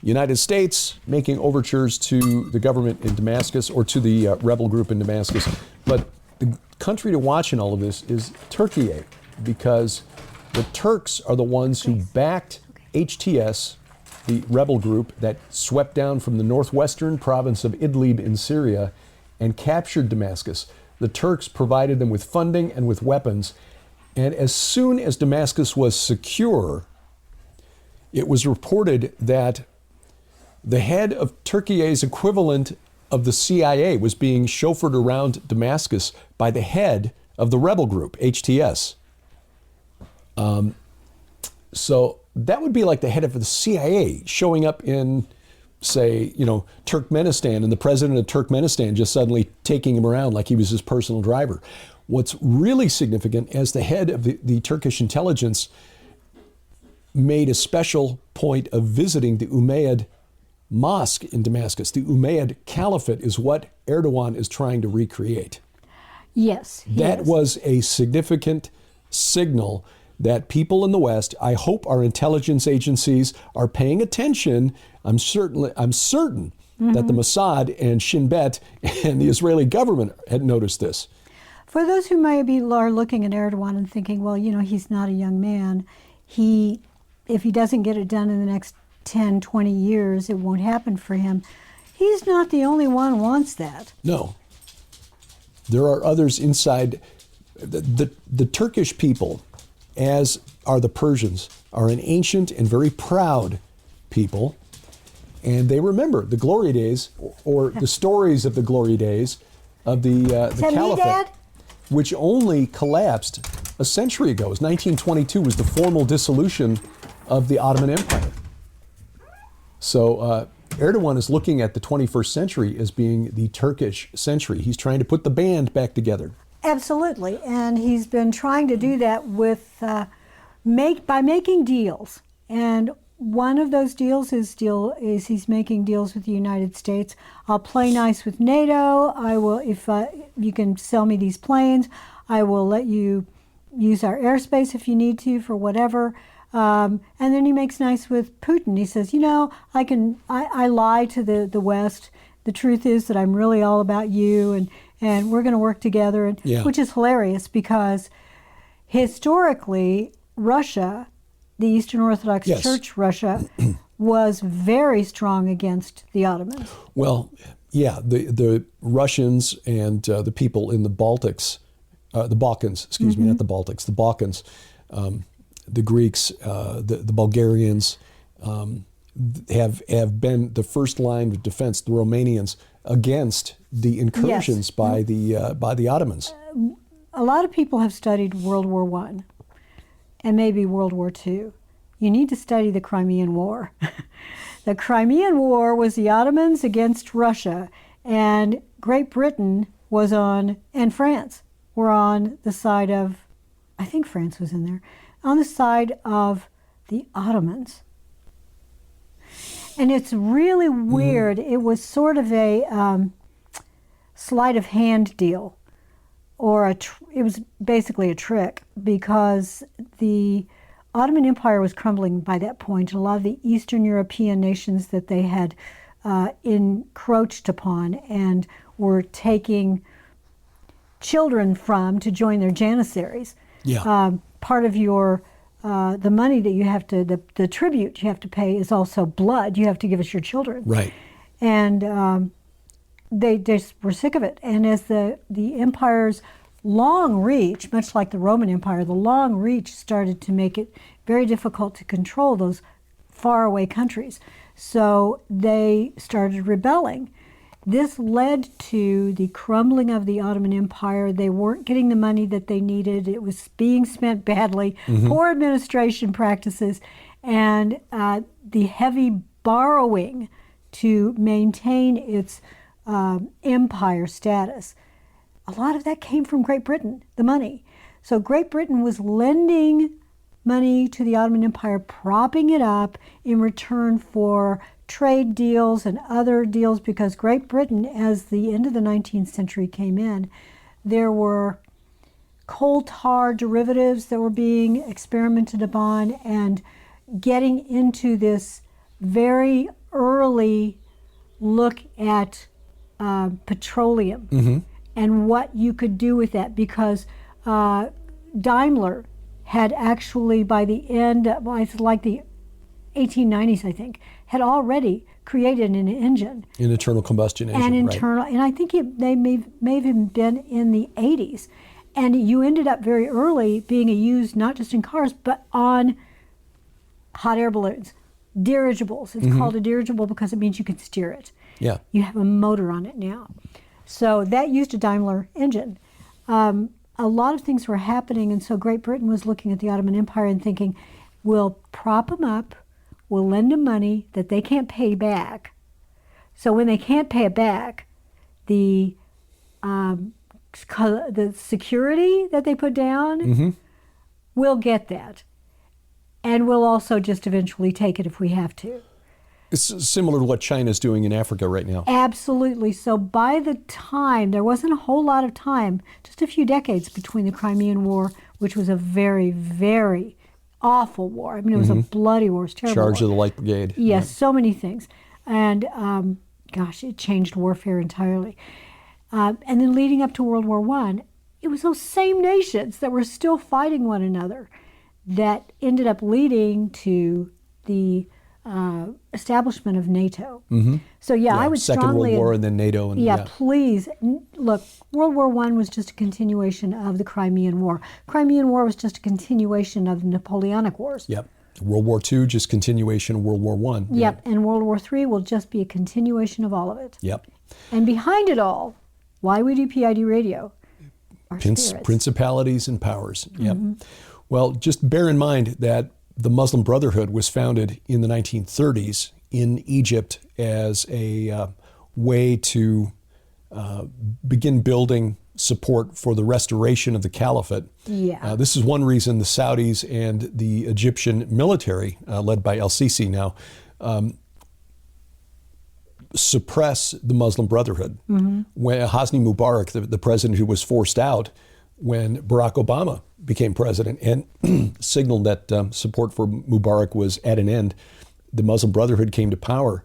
United States making overtures to the government in Damascus or to the rebel group in Damascus. But the country to watch in all of this is Türkiye, because the Turks are the ones who backed HTS, the rebel group that swept down from the northwestern province of Idlib in Syria and captured Damascus. The Turks provided them with funding and with weapons. And as soon as Damascus was secure, it was reported that the head of Türkiye's equivalent of the CIA was being chauffeured around Damascus by the head of the rebel group, HTS. So that would be like the head of the CIA showing up in, say, Turkmenistan, and the president of Turkmenistan just suddenly taking him around like he was his personal driver. What's really significant, as the head of the Turkish intelligence made a special point of visiting the Umayyad mosque in Damascus. The Umayyad Caliphate is what Erdogan is trying to recreate. Yes, That was a significant signal that people in the West, I hope our intelligence agencies are paying attention. I'm certain that the Mossad and Shin Bet and the Israeli government had noticed this. For those who maybe are looking at Erdogan and thinking, well, he's not a young man, if he doesn't get it done in the next 10, 20 years, it won't happen for him. He's not the only one who wants that. No. There are others inside. The Turkish people, as are the Persians, are an ancient and very proud people. And they remember the glory days, or the stories of the glory days of the Caliphate, which only collapsed a century ago. It was 1922 was the formal dissolution of the Ottoman Empire. So Erdogan is looking at the 21st century as being the Turkish century. He's trying to put the band back together. Absolutely, and he's been trying to do that with by making deals. And one of those deals is he's making deals with the United States. I'll play nice with NATO. I will, if you can sell me these planes, I will let you use our airspace if you need to for whatever. And then he makes nice with Putin. He says, I lie to the West. The truth is that I'm really all about you, and we're going to work together, which is hilarious because historically, Russia, the Eastern Orthodox Church Russia, was very strong against the Ottomans. Well, yeah, the Russians and the people in the Baltics, the Balkans, excuse me, not the Baltics, the Balkans, the Greeks, the Bulgarians have been the first line of defense, the Romanians, against the incursions by the Ottomans. A lot of people have studied World War I and maybe World War II. You need to study the Crimean War. The Crimean War was the Ottomans against Russia, and Great Britain and France were on the side of, I think France was in there, on the side of the Ottomans. And it's really weird. It was sort of a sleight of hand deal, or it was basically a trick, because the Ottoman Empire was crumbling by that point. A lot of the Eastern European nations that they had encroached upon and were taking children from to join their janissaries. Part of your the money that you have to, the tribute you have to pay is also blood. You have to give us your children. Right. And they just were sick of it. And as the empire's long reach, much like the Roman Empire, the long reach started to make it very difficult to control those faraway countries. So they started rebelling. This led to the crumbling of the Ottoman Empire. They weren't getting the money that they needed. It was being spent badly, poor administration practices, and the heavy borrowing to maintain its empire status. A lot of that came from Great Britain, the money. So Great Britain was lending money to the Ottoman Empire, propping it up in return for trade deals and other deals, because Great Britain, as the end of the 19th century came in, there were coal tar derivatives that were being experimented upon, and getting into this very early look at petroleum and what you could do with that, because Daimler had actually, by the end, it's like the 1890s, I think, had already created an engine. An internal combustion engine, right. And I think they may have even been in the 80s. And you ended up very early being used not just in cars, but on hot air balloons, dirigibles. It's called a dirigible because it means you can steer it. Yeah. You have a motor on it now. So that used a Daimler engine. A lot of things were happening, and so Great Britain was looking at the Ottoman Empire and thinking, we'll prop them up, we'll lend them money that they can't pay back. So when they can't pay it back, the security that they put down, we'll get that. And we'll also just eventually take it if we have to. It's similar to what China's doing in Africa right now. Absolutely. So by the time, there wasn't a whole lot of time, just a few decades between the Crimean War, which was a very, very awful war. I mean, it was a bloody war. It was terrible. Charge of the Light Brigade. Yes, so many things. And gosh, it changed warfare entirely. And then leading up to World War I, it was those same nations that were still fighting one another. that ended up leading to the establishment of NATO. So I would Second strongly World War and then NATO. And, please look. World War I was just a continuation of the Crimean War. Crimean War was just a continuation of the Napoleonic Wars. Yep. World War II, just continuation of World War I. Yep. And World War III will just be a continuation of all of it. Yep. And behind it all, why we do PID radio? Our spirits. Principalities and powers. Yep. Well, just bear in mind that the Muslim Brotherhood was founded in the 1930s in Egypt as a way to begin building support for the restoration of the caliphate. Yeah. This is one reason the Saudis and the Egyptian military, led by El-Sisi now, suppress the Muslim Brotherhood. When Hosni Mubarak, the president who was forced out when Barack Obama became president and signaled that support for Mubarak was at an end, the Muslim Brotherhood came to power.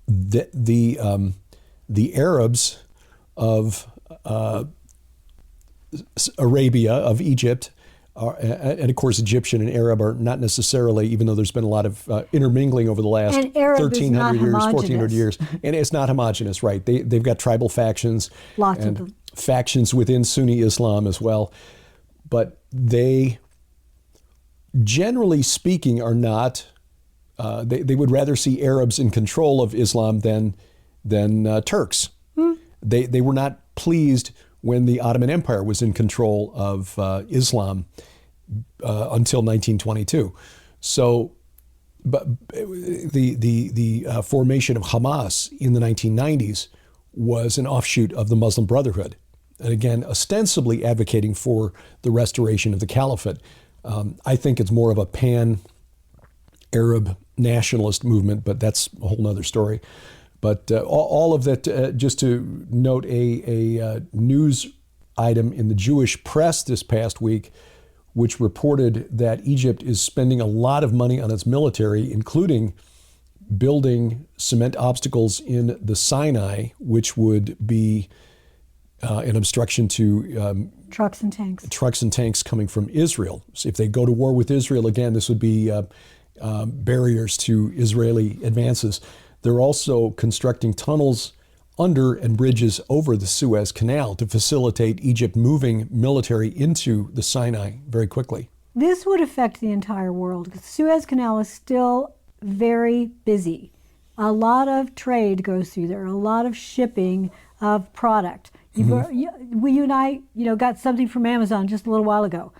The Arabs of Arabia, of Egypt, and of course Egyptian and Arab are not necessarily, even though there's been a lot of intermingling over the last 1,300 years, 1,400 years, and it's not homogenous, right? They've got tribal factions. Lots of them. Factions within Sunni Islam as well. But they, generally speaking, are not, they would rather see Arabs in control of Islam than Turks. They were not pleased when the Ottoman Empire was in control of Islam until 1922. So, but the formation of Hamas in the 1990s was an offshoot of the Muslim Brotherhood. And again, ostensibly advocating for the restoration of the caliphate. I think it's more of a pan-Arab nationalist movement, but that's a whole other story. But all of that, just to note a news item in the Jewish press this past week, which reported that Egypt is spending a lot of money on its military, including building cement obstacles in the Sinai, which would be an obstruction to trucks and tanks coming from Israel. So if they go to war with Israel again, this would be barriers to Israeli advances. They're also constructing tunnels under and bridges over the Suez Canal to facilitate Egypt moving military into the Sinai very quickly. This would affect the entire world because the Suez Canal is still very busy. A lot of trade goes through there, a lot of shipping of product. You and I, got something from Amazon just a little while ago.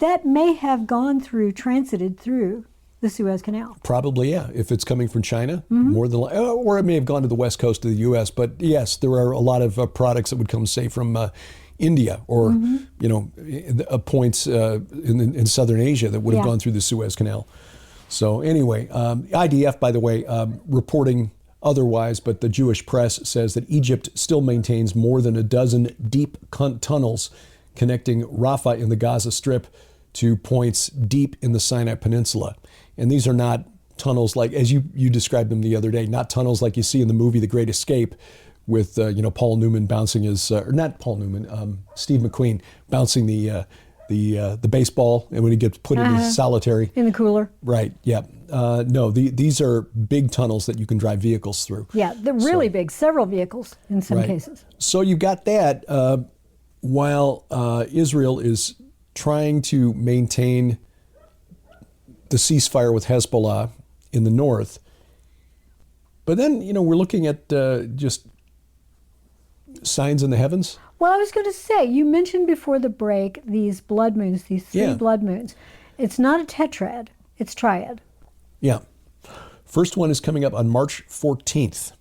That may have transited through the Suez Canal. Probably, yeah. If it's coming from China, more than, or it may have gone to the west coast of the U.S. But yes, there are a lot of products that would come, say, from India or points in Southern Asia that would have gone through the Suez Canal. So anyway, IDF, by the way, reporting otherwise, but the Jewish press says that Egypt still maintains more than a dozen deep tunnels connecting Rafah in the Gaza Strip to points deep in the Sinai Peninsula. And these are not tunnels like, as you described them the other day, not tunnels like you see in the movie The Great Escape with, Paul Newman bouncing his, or not Paul Newman, Steve McQueen bouncing the baseball, and when he gets put in his solitary. In the cooler. Right, yeah. No, these are big tunnels that you can drive vehicles through. Yeah, they're really big, several vehicles in some cases. So you got that while Israel is trying to maintain the ceasefire with Hezbollah in the north. But then, we're looking at just signs in the heavens. Well, I was going to say, you mentioned before the break these blood moons, these three blood moons. It's not a tetrad, it's triad. Yeah. First one is coming up on March 14th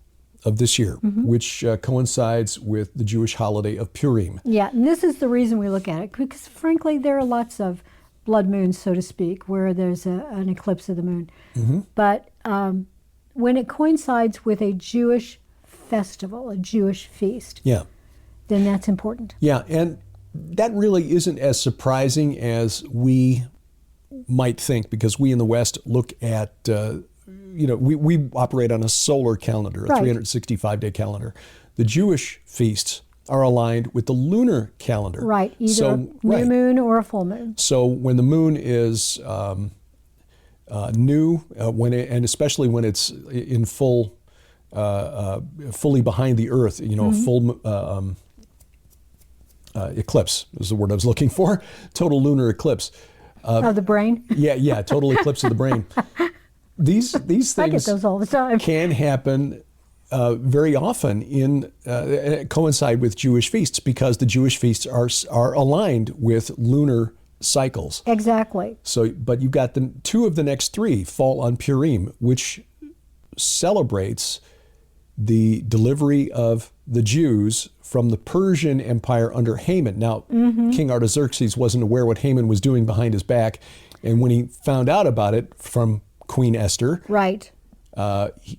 of this year, which coincides with the Jewish holiday of Purim. Yeah, and this is the reason we look at it, because frankly, there are lots of blood moons, so to speak, where there's an eclipse of the moon. But when it coincides with a Jewish festival, a Jewish feast, then that's important. Yeah, and that really isn't as surprising as we might think, because we in the West look at, we operate on a solar calendar, a 365-day calendar. The Jewish feasts are aligned with the lunar calendar. Right, either new moon or a full moon. So when the moon is new, and especially when it's in full, fully behind the Earth, a full eclipse is the word I was looking for. Total lunar eclipse. Of the brain. Yeah, total eclipse of the brain. These things I get those all the time. Can happen very often coincide with Jewish feasts because the Jewish feasts are aligned with lunar cycles. Exactly. So, but you've got the 2 of the next 3 fall on Purim, which celebrates the delivery of the Jews from the Persian Empire under Haman. Now, King Artaxerxes wasn't aware what Haman was doing behind his back, and when he found out about it from Queen Esther, right,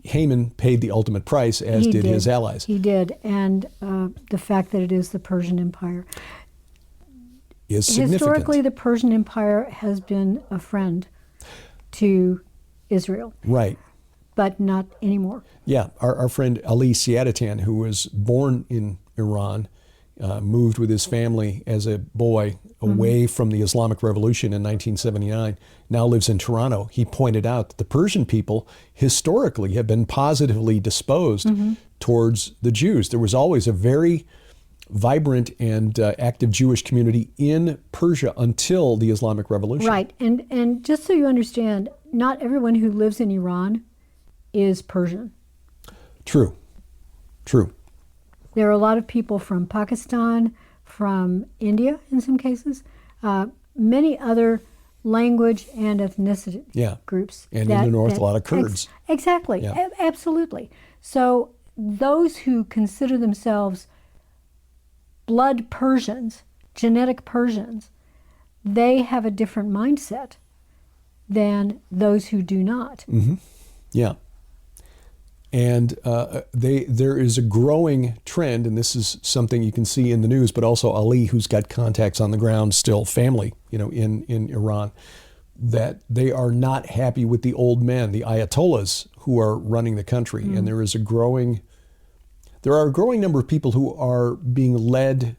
Haman paid the ultimate price, as did his allies. He did, and the fact that it is the Persian Empire is significant. Historically, the Persian Empire has been a friend to Israel. Right. But not anymore. Yeah, our friend Ali Siadatan, who was born in Iran, moved with his family as a boy away from the Islamic Revolution in 1979, now lives in Toronto. He pointed out that the Persian people historically have been positively disposed towards the Jews. There was always a very vibrant and active Jewish community in Persia until the Islamic Revolution. Right, and just so you understand, not everyone who lives in Iran is Persian. True. There are a lot of people from Pakistan, from India in some cases, many other language and ethnicity groups. And in the north, a lot of Kurds. Exactly, absolutely. So those who consider themselves blood Persians, genetic Persians, they have a different mindset than those who do not. Yeah. And there is a growing trend, and this is something you can see in the news, but also Ali, who's got contacts on the ground, still family, in Iran, that they are not happy with the old men, the Ayatollahs who are running the country. And there are a growing number of people who are being led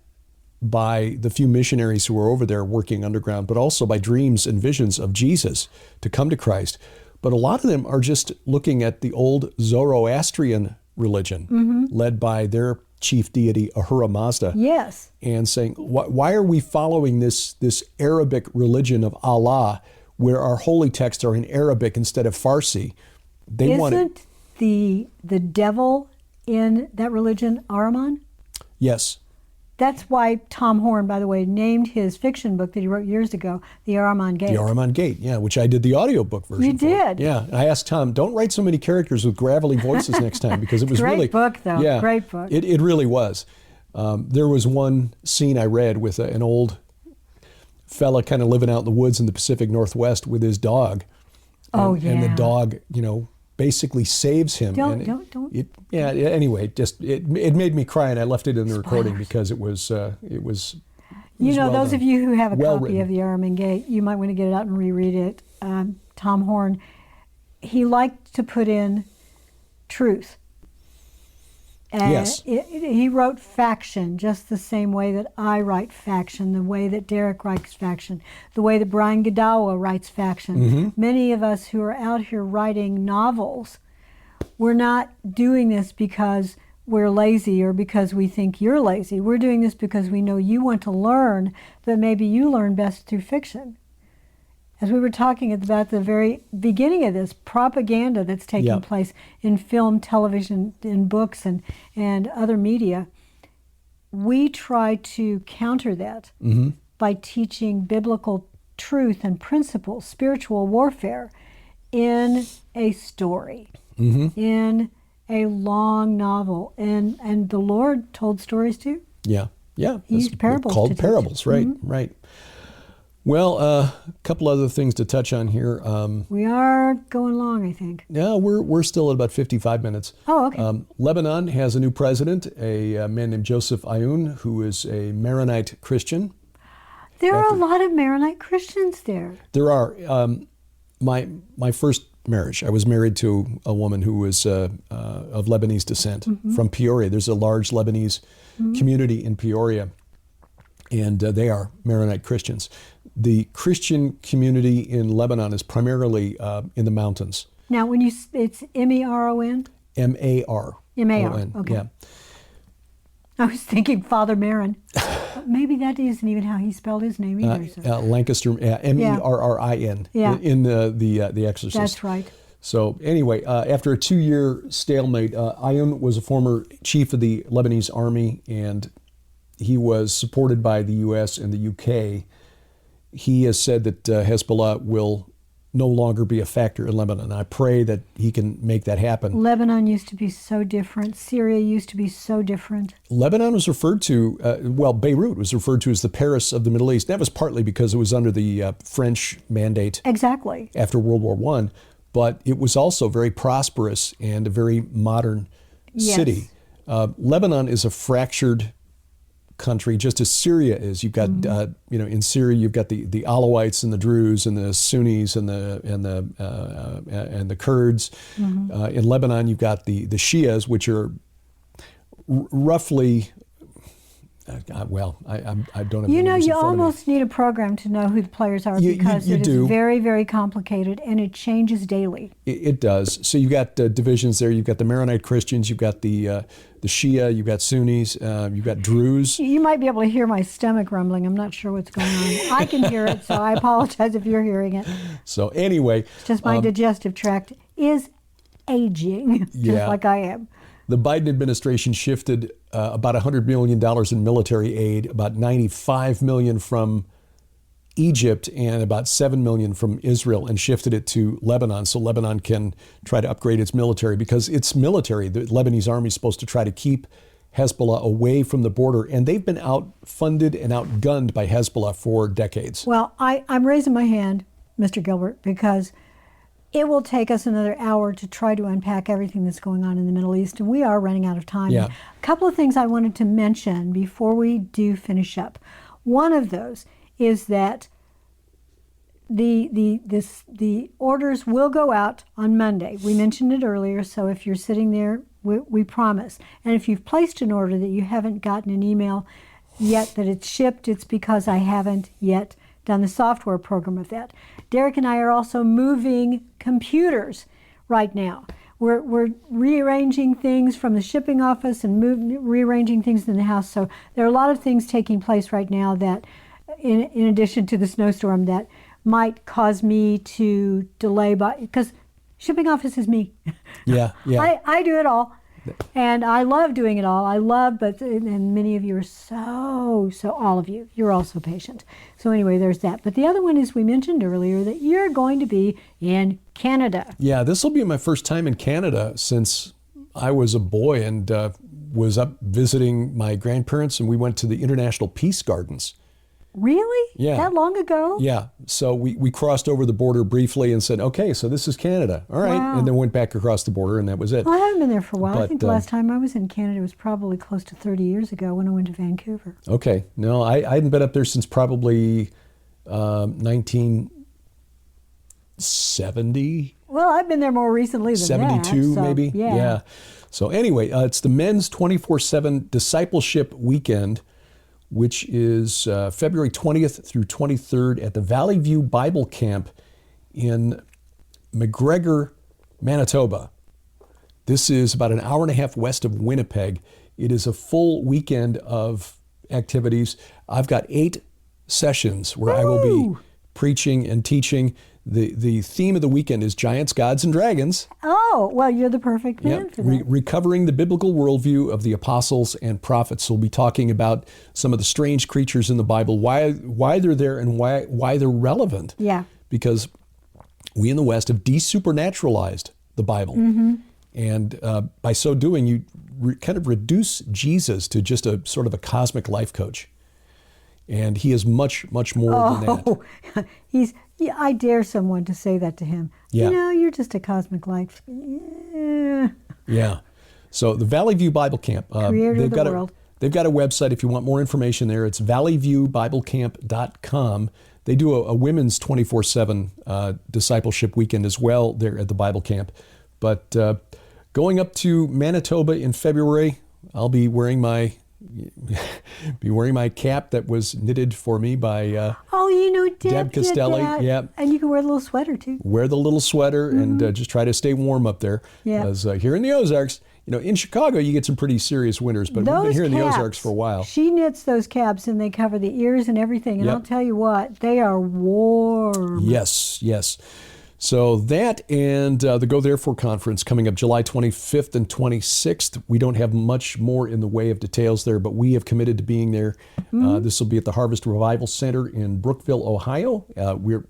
by the few missionaries who are over there working underground, but also by dreams and visions of Jesus to come to Christ. But a lot of them are just looking at the old Zoroastrian religion, led by their chief deity, Ahura Mazda. Yes. And saying, why are we following this Arabic religion of Allah, where our holy texts are in Arabic instead of Farsi? Isn't the devil in that religion Ahriman? Yes. That's why Tom Horn, by the way, named his fiction book that he wrote years ago, The Ahriman Gate. The Ahriman Gate, yeah, which I did the audiobook version You did? Yeah, and I asked Tom, don't write so many characters with gravelly voices next time, because it was Great book, though. Yeah, Great book. It really was. There was one scene I read with an old fella kind of living out in the woods in the Pacific Northwest with his dog. And the dog, basically saves him. Anyway, it made me cry, and I left it in the recording because it was those of you who have a copy of The Ahriman Gate, you might want to get it out and reread it. Tom Horn, he liked to put in truth. Yes. He wrote faction just the same way that I write faction, the way that Derek writes faction, the way that Brian Godawa writes faction. Many of us who are out here writing novels, we're not doing this because we're lazy or because we think you're lazy. We're doing this because we know you want to learn, but maybe you learn best through fiction. As we were talking about the very beginning of this, propaganda that's taking place in film, television, in books, and other media, we try to counter that by teaching biblical truth and principles, spiritual warfare, in a story, in a long novel. And the Lord told stories too. Yeah. He used parables. Called parables, right, right. Well, a couple other things to touch on here. We are going long, I think. Yeah, we're still at about 55 minutes. Oh, okay. Lebanon has a new president, a man named Joseph Aoun, who is a Maronite Christian. There are a lot of Maronite Christians there. There are. My first marriage. I was married to a woman who was of Lebanese descent from Peoria. There's a large Lebanese community in Peoria, and they are Maronite Christians. The Christian community in Lebanon is primarily in the mountains. Now, when it's M-E-R-O-N? M-A-R. M-A-R, okay. Yeah. I was thinking Father Marin. Maybe that isn't even how he spelled his name either. Lancaster, M-E-R-R-I-N, in the Exorcist. That's right. So anyway, after a 2-year stalemate, Ayun was a former chief of the Lebanese army, and he was supported by the U.S. and the U.K. He has said that Hezbollah will no longer be a factor in Lebanon. I pray that he can make that happen. Lebanon used to be so different. Syria used to be so different. Lebanon was referred to, Beirut was referred to as the Paris of the Middle East. That was partly because it was under the French mandate. Exactly. After World War I, but it was also very prosperous and a very modern city. Lebanon is a fractured country, just as Syria is. You've got, in Syria, you've got the Alawites and the Druze and the Sunnis and the Kurds. In Lebanon, you've got the Shias, which are roughly. I don't have. You almost need a program to know who the players are because it is very, very complicated and it changes daily. It does. So you've got divisions there. You've got the Maronite Christians. You've got the Shia. You've got Sunnis. You've got Druze. You might be able to hear my stomach rumbling. I'm not sure what's going on. I can hear it, so I apologize if you're hearing it. So anyway, it's just my digestive tract is aging, just like I am. The Biden administration shifted about $100 million in military aid, about $95 million from Egypt and about $7 million from Israel, and shifted it to Lebanon so Lebanon can try to upgrade its military, because its military, the Lebanese army, is supposed to try to keep Hezbollah away from the border, and they've been outfunded and outgunned by Hezbollah for decades. Well, I'm raising my hand, Mr. Gilbert, because it will take us another hour to try to unpack everything that's going on in the Middle East, and we are running out of time. Yeah. A couple of things I wanted to mention before we do finish up. One of those is that the orders will go out on Monday. We mentioned it earlier, so if you're sitting there, we promise. And if you've placed an order that you haven't gotten an email yet that it's shipped, it's because I haven't yet done the software program of that. Derek and I are also moving computers right now. We're rearranging things from the shipping office and rearranging things in the house. So there are a lot of things taking place right now that, in addition to the snowstorm, that might cause me to delay, because shipping office is me. Yeah. I do it all. And I love doing it all. And many of you are so, all of you, you're all so patient. So anyway, there's that. But the other one is, we mentioned earlier that you're going to be in Canada. Yeah, this will be my first time in Canada since I was a boy and was up visiting my grandparents, and we went to the International Peace Gardens. Really? Yeah. That long ago? Yeah. So we crossed over the border briefly and said, okay, so this is Canada. All right. Wow. And then went back across the border, and that was it. Well, I haven't been there for a while. But, I think the last time I was in Canada was probably close to 30 years ago when I went to Vancouver. Okay. No, I hadn't been up there since probably 1970. Well, I've been there more recently than 72 that. maybe? Yeah. So anyway, it's the Men's 24/7 Discipleship Weekend, which is February 20th through 23rd at the Valley View Bible Camp in McGregor, Manitoba. This is about an hour and a half west of Winnipeg. It is a full weekend of activities. I've got 8 sessions where I will be preaching and teaching. The theme of the weekend is Giants, Gods, and Dragons. Oh, well, you're the perfect man for that. Recovering the biblical worldview of the apostles and prophets. We'll be talking about some of the strange creatures in the Bible, why they're there, and why they're relevant. Yeah. Because we in the West have desupernaturalized the Bible. Mm-hmm. And by so doing, you kind of reduce Jesus to just a sort of a cosmic life coach. And he is much, much more than that. I dare someone to say that to him. Yeah. You're just a cosmic life. Yeah. So the Valley View Bible Camp. Creator of the world. They've got a website if you want more information there. It's valleyviewbiblecamp.com. They do a women's 24/7 discipleship weekend as well there at the Bible camp. But going up to Manitoba in February, I'll be wearing my cap that was knitted for me by Deb Castelli. Yeah, and you can wear the little sweater too. Wear the little sweater and just try to stay warm up there. Yeah. Because here in the Ozarks, in Chicago you get some pretty serious winters, but we've been here in the Ozarks for a while. She knits those caps and they cover the ears and everything. And I'll tell you what, they are warm. Yes. So that and the Go Therefore conference coming up July 25th and 26th. We don't have much more in the way of details there, but we have committed to being there. This will be at the Harvest Revival Center in Brookville, Ohio. We're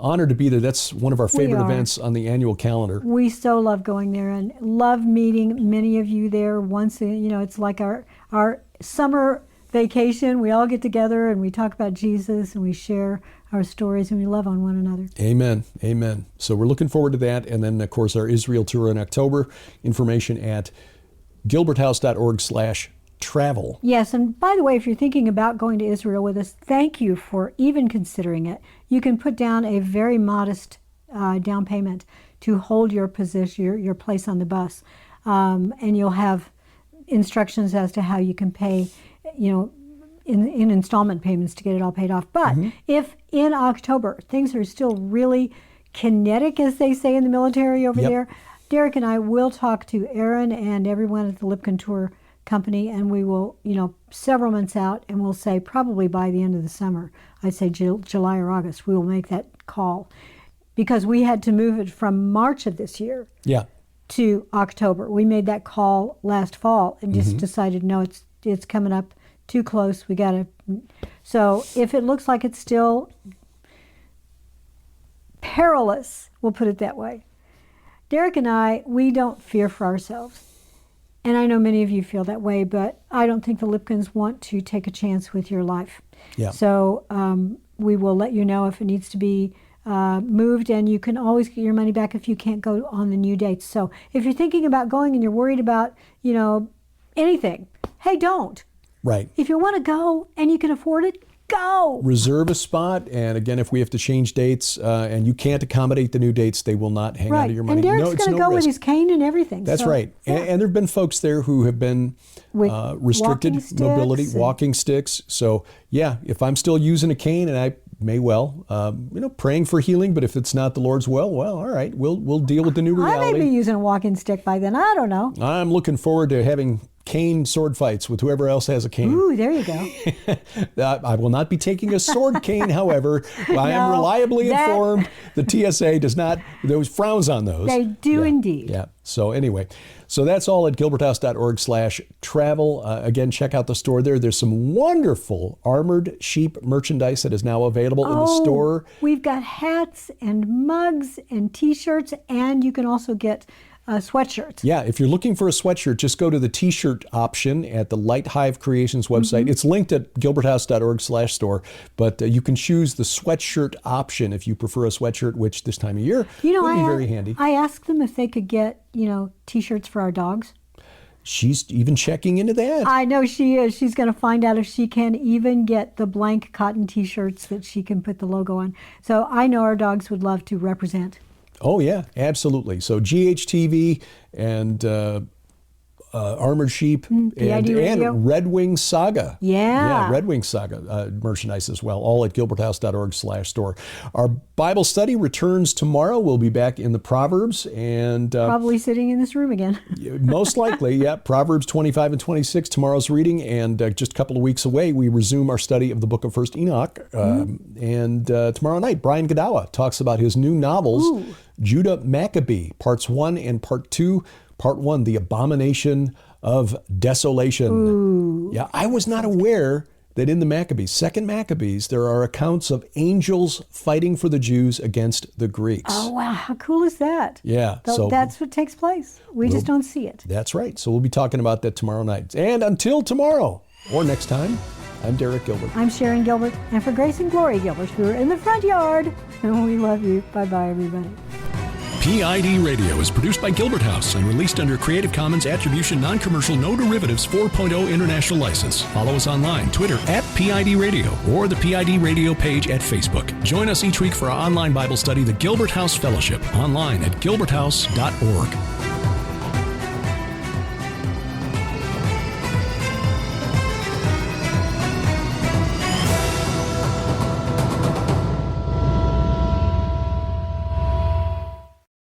honored to be there. That's one of our favorite events on the annual calendar. We so love going there and love meeting many of you there once. It's like our summer vacation. We all get together and we talk about Jesus and we share our stories and we love on one another. Amen. So we're looking forward to that. And then, of course, our Israel tour in October. Information at gilberthouse.org/travel. Yes, and by the way, if you're thinking about going to Israel with us, thank you for even considering it. You can put down a very modest down payment to hold your position, your place on the bus. And you'll have instructions as to how you can pay, in installment payments to get it all paid off. But if in October things are still really kinetic, as they say in the military over there, Derek and I will talk to Aaron and everyone at the Lipkin Tour Company, and we will, several months out, and we'll say probably by the end of the summer, I'd say July or August, we will make that call. Because we had to move it from March of this year to October. We made that call last fall and just decided, no, it's coming up too close. We got to. So if it looks like it's still perilous, we'll put it that way. Derek and I, we don't fear for ourselves. And I know many of you feel that way, but I don't think the Lipkins want to take a chance with your life. Yeah. So we will let you know if it needs to be moved, and you can always get your money back if you can't go on the new dates. So if you're thinking about going and you're worried about, anything, hey, don't. Right. If you want to go and you can afford it, go. Reserve a spot, and again, if we have to change dates and you can't accommodate the new dates, they will not hang out of your money. And Derek's going to go with his cane and everything. That's right. Yeah. And there have been folks there who have been restricted mobility, walking sticks. So if I'm still using a cane, and I may well, praying for healing, but if it's not the Lord's will, all right, we'll deal with the new reality. I may be using a walking stick by then. I don't know. I'm looking forward to having cane sword fights with whoever else has a cane. Ooh, there you go. I will not be taking a sword cane, however. I am reliably informed the TSA does not, those frowns on those. They do indeed. Yeah. So anyway, that's all at gilberthouse.org/travel. Again, check out the store there. There's some wonderful armored sheep merchandise that is now available in the store. We've got hats and mugs and T-shirts, and you can also get sweatshirts. Yeah, if you're looking for a sweatshirt, just go to the T-shirt option at the Light Hive Creations website. It's linked at gilberthouse.org/store, but you can choose the sweatshirt option if you prefer a sweatshirt, which this time of year would be very handy. I asked them if they could get, T-shirts for our dogs. She's even checking into that. I know she is. She's going to find out if she can even get the blank cotton T-shirts that she can put the logo on. So I know our dogs would love to represent. Oh, yeah, absolutely. So GHTV and Armored Sheep and Red Wing Saga. Yeah, Red Wing Saga merchandise as well, all at gilberthouse.org/store. Our Bible study returns tomorrow. We'll be back in the Proverbs and probably sitting in this room again. Most likely, Proverbs 25 and 26, tomorrow's reading, and just a couple of weeks away, we resume our study of the book of 1 Enoch. And tomorrow night, Brian Godawa talks about his new novels, Judah Maccabee, parts 1 and part 2. Part 1, The Abomination of Desolation. Ooh. Yeah, I was not aware that in the Maccabees, Second Maccabees, there are accounts of angels fighting for the Jews against the Greeks. Oh, wow. How cool is that? Yeah. So that's what takes place. We just don't see it. That's right. So we'll be talking about that tomorrow night. And until tomorrow, or next time, I'm Derek Gilbert. I'm Sharon Gilbert. And for Grace and Glory Gilbert, we're in the front yard. And we love you. Bye-bye, everybody. PID Radio is produced by Gilbert House and released under Creative Commons Attribution Non-Commercial No Derivatives 4.0 International License. Follow us online, Twitter @PID Radio, or the PID Radio page at Facebook. Join us each week for our online Bible study, the Gilbert House Fellowship, online at gilberthouse.org.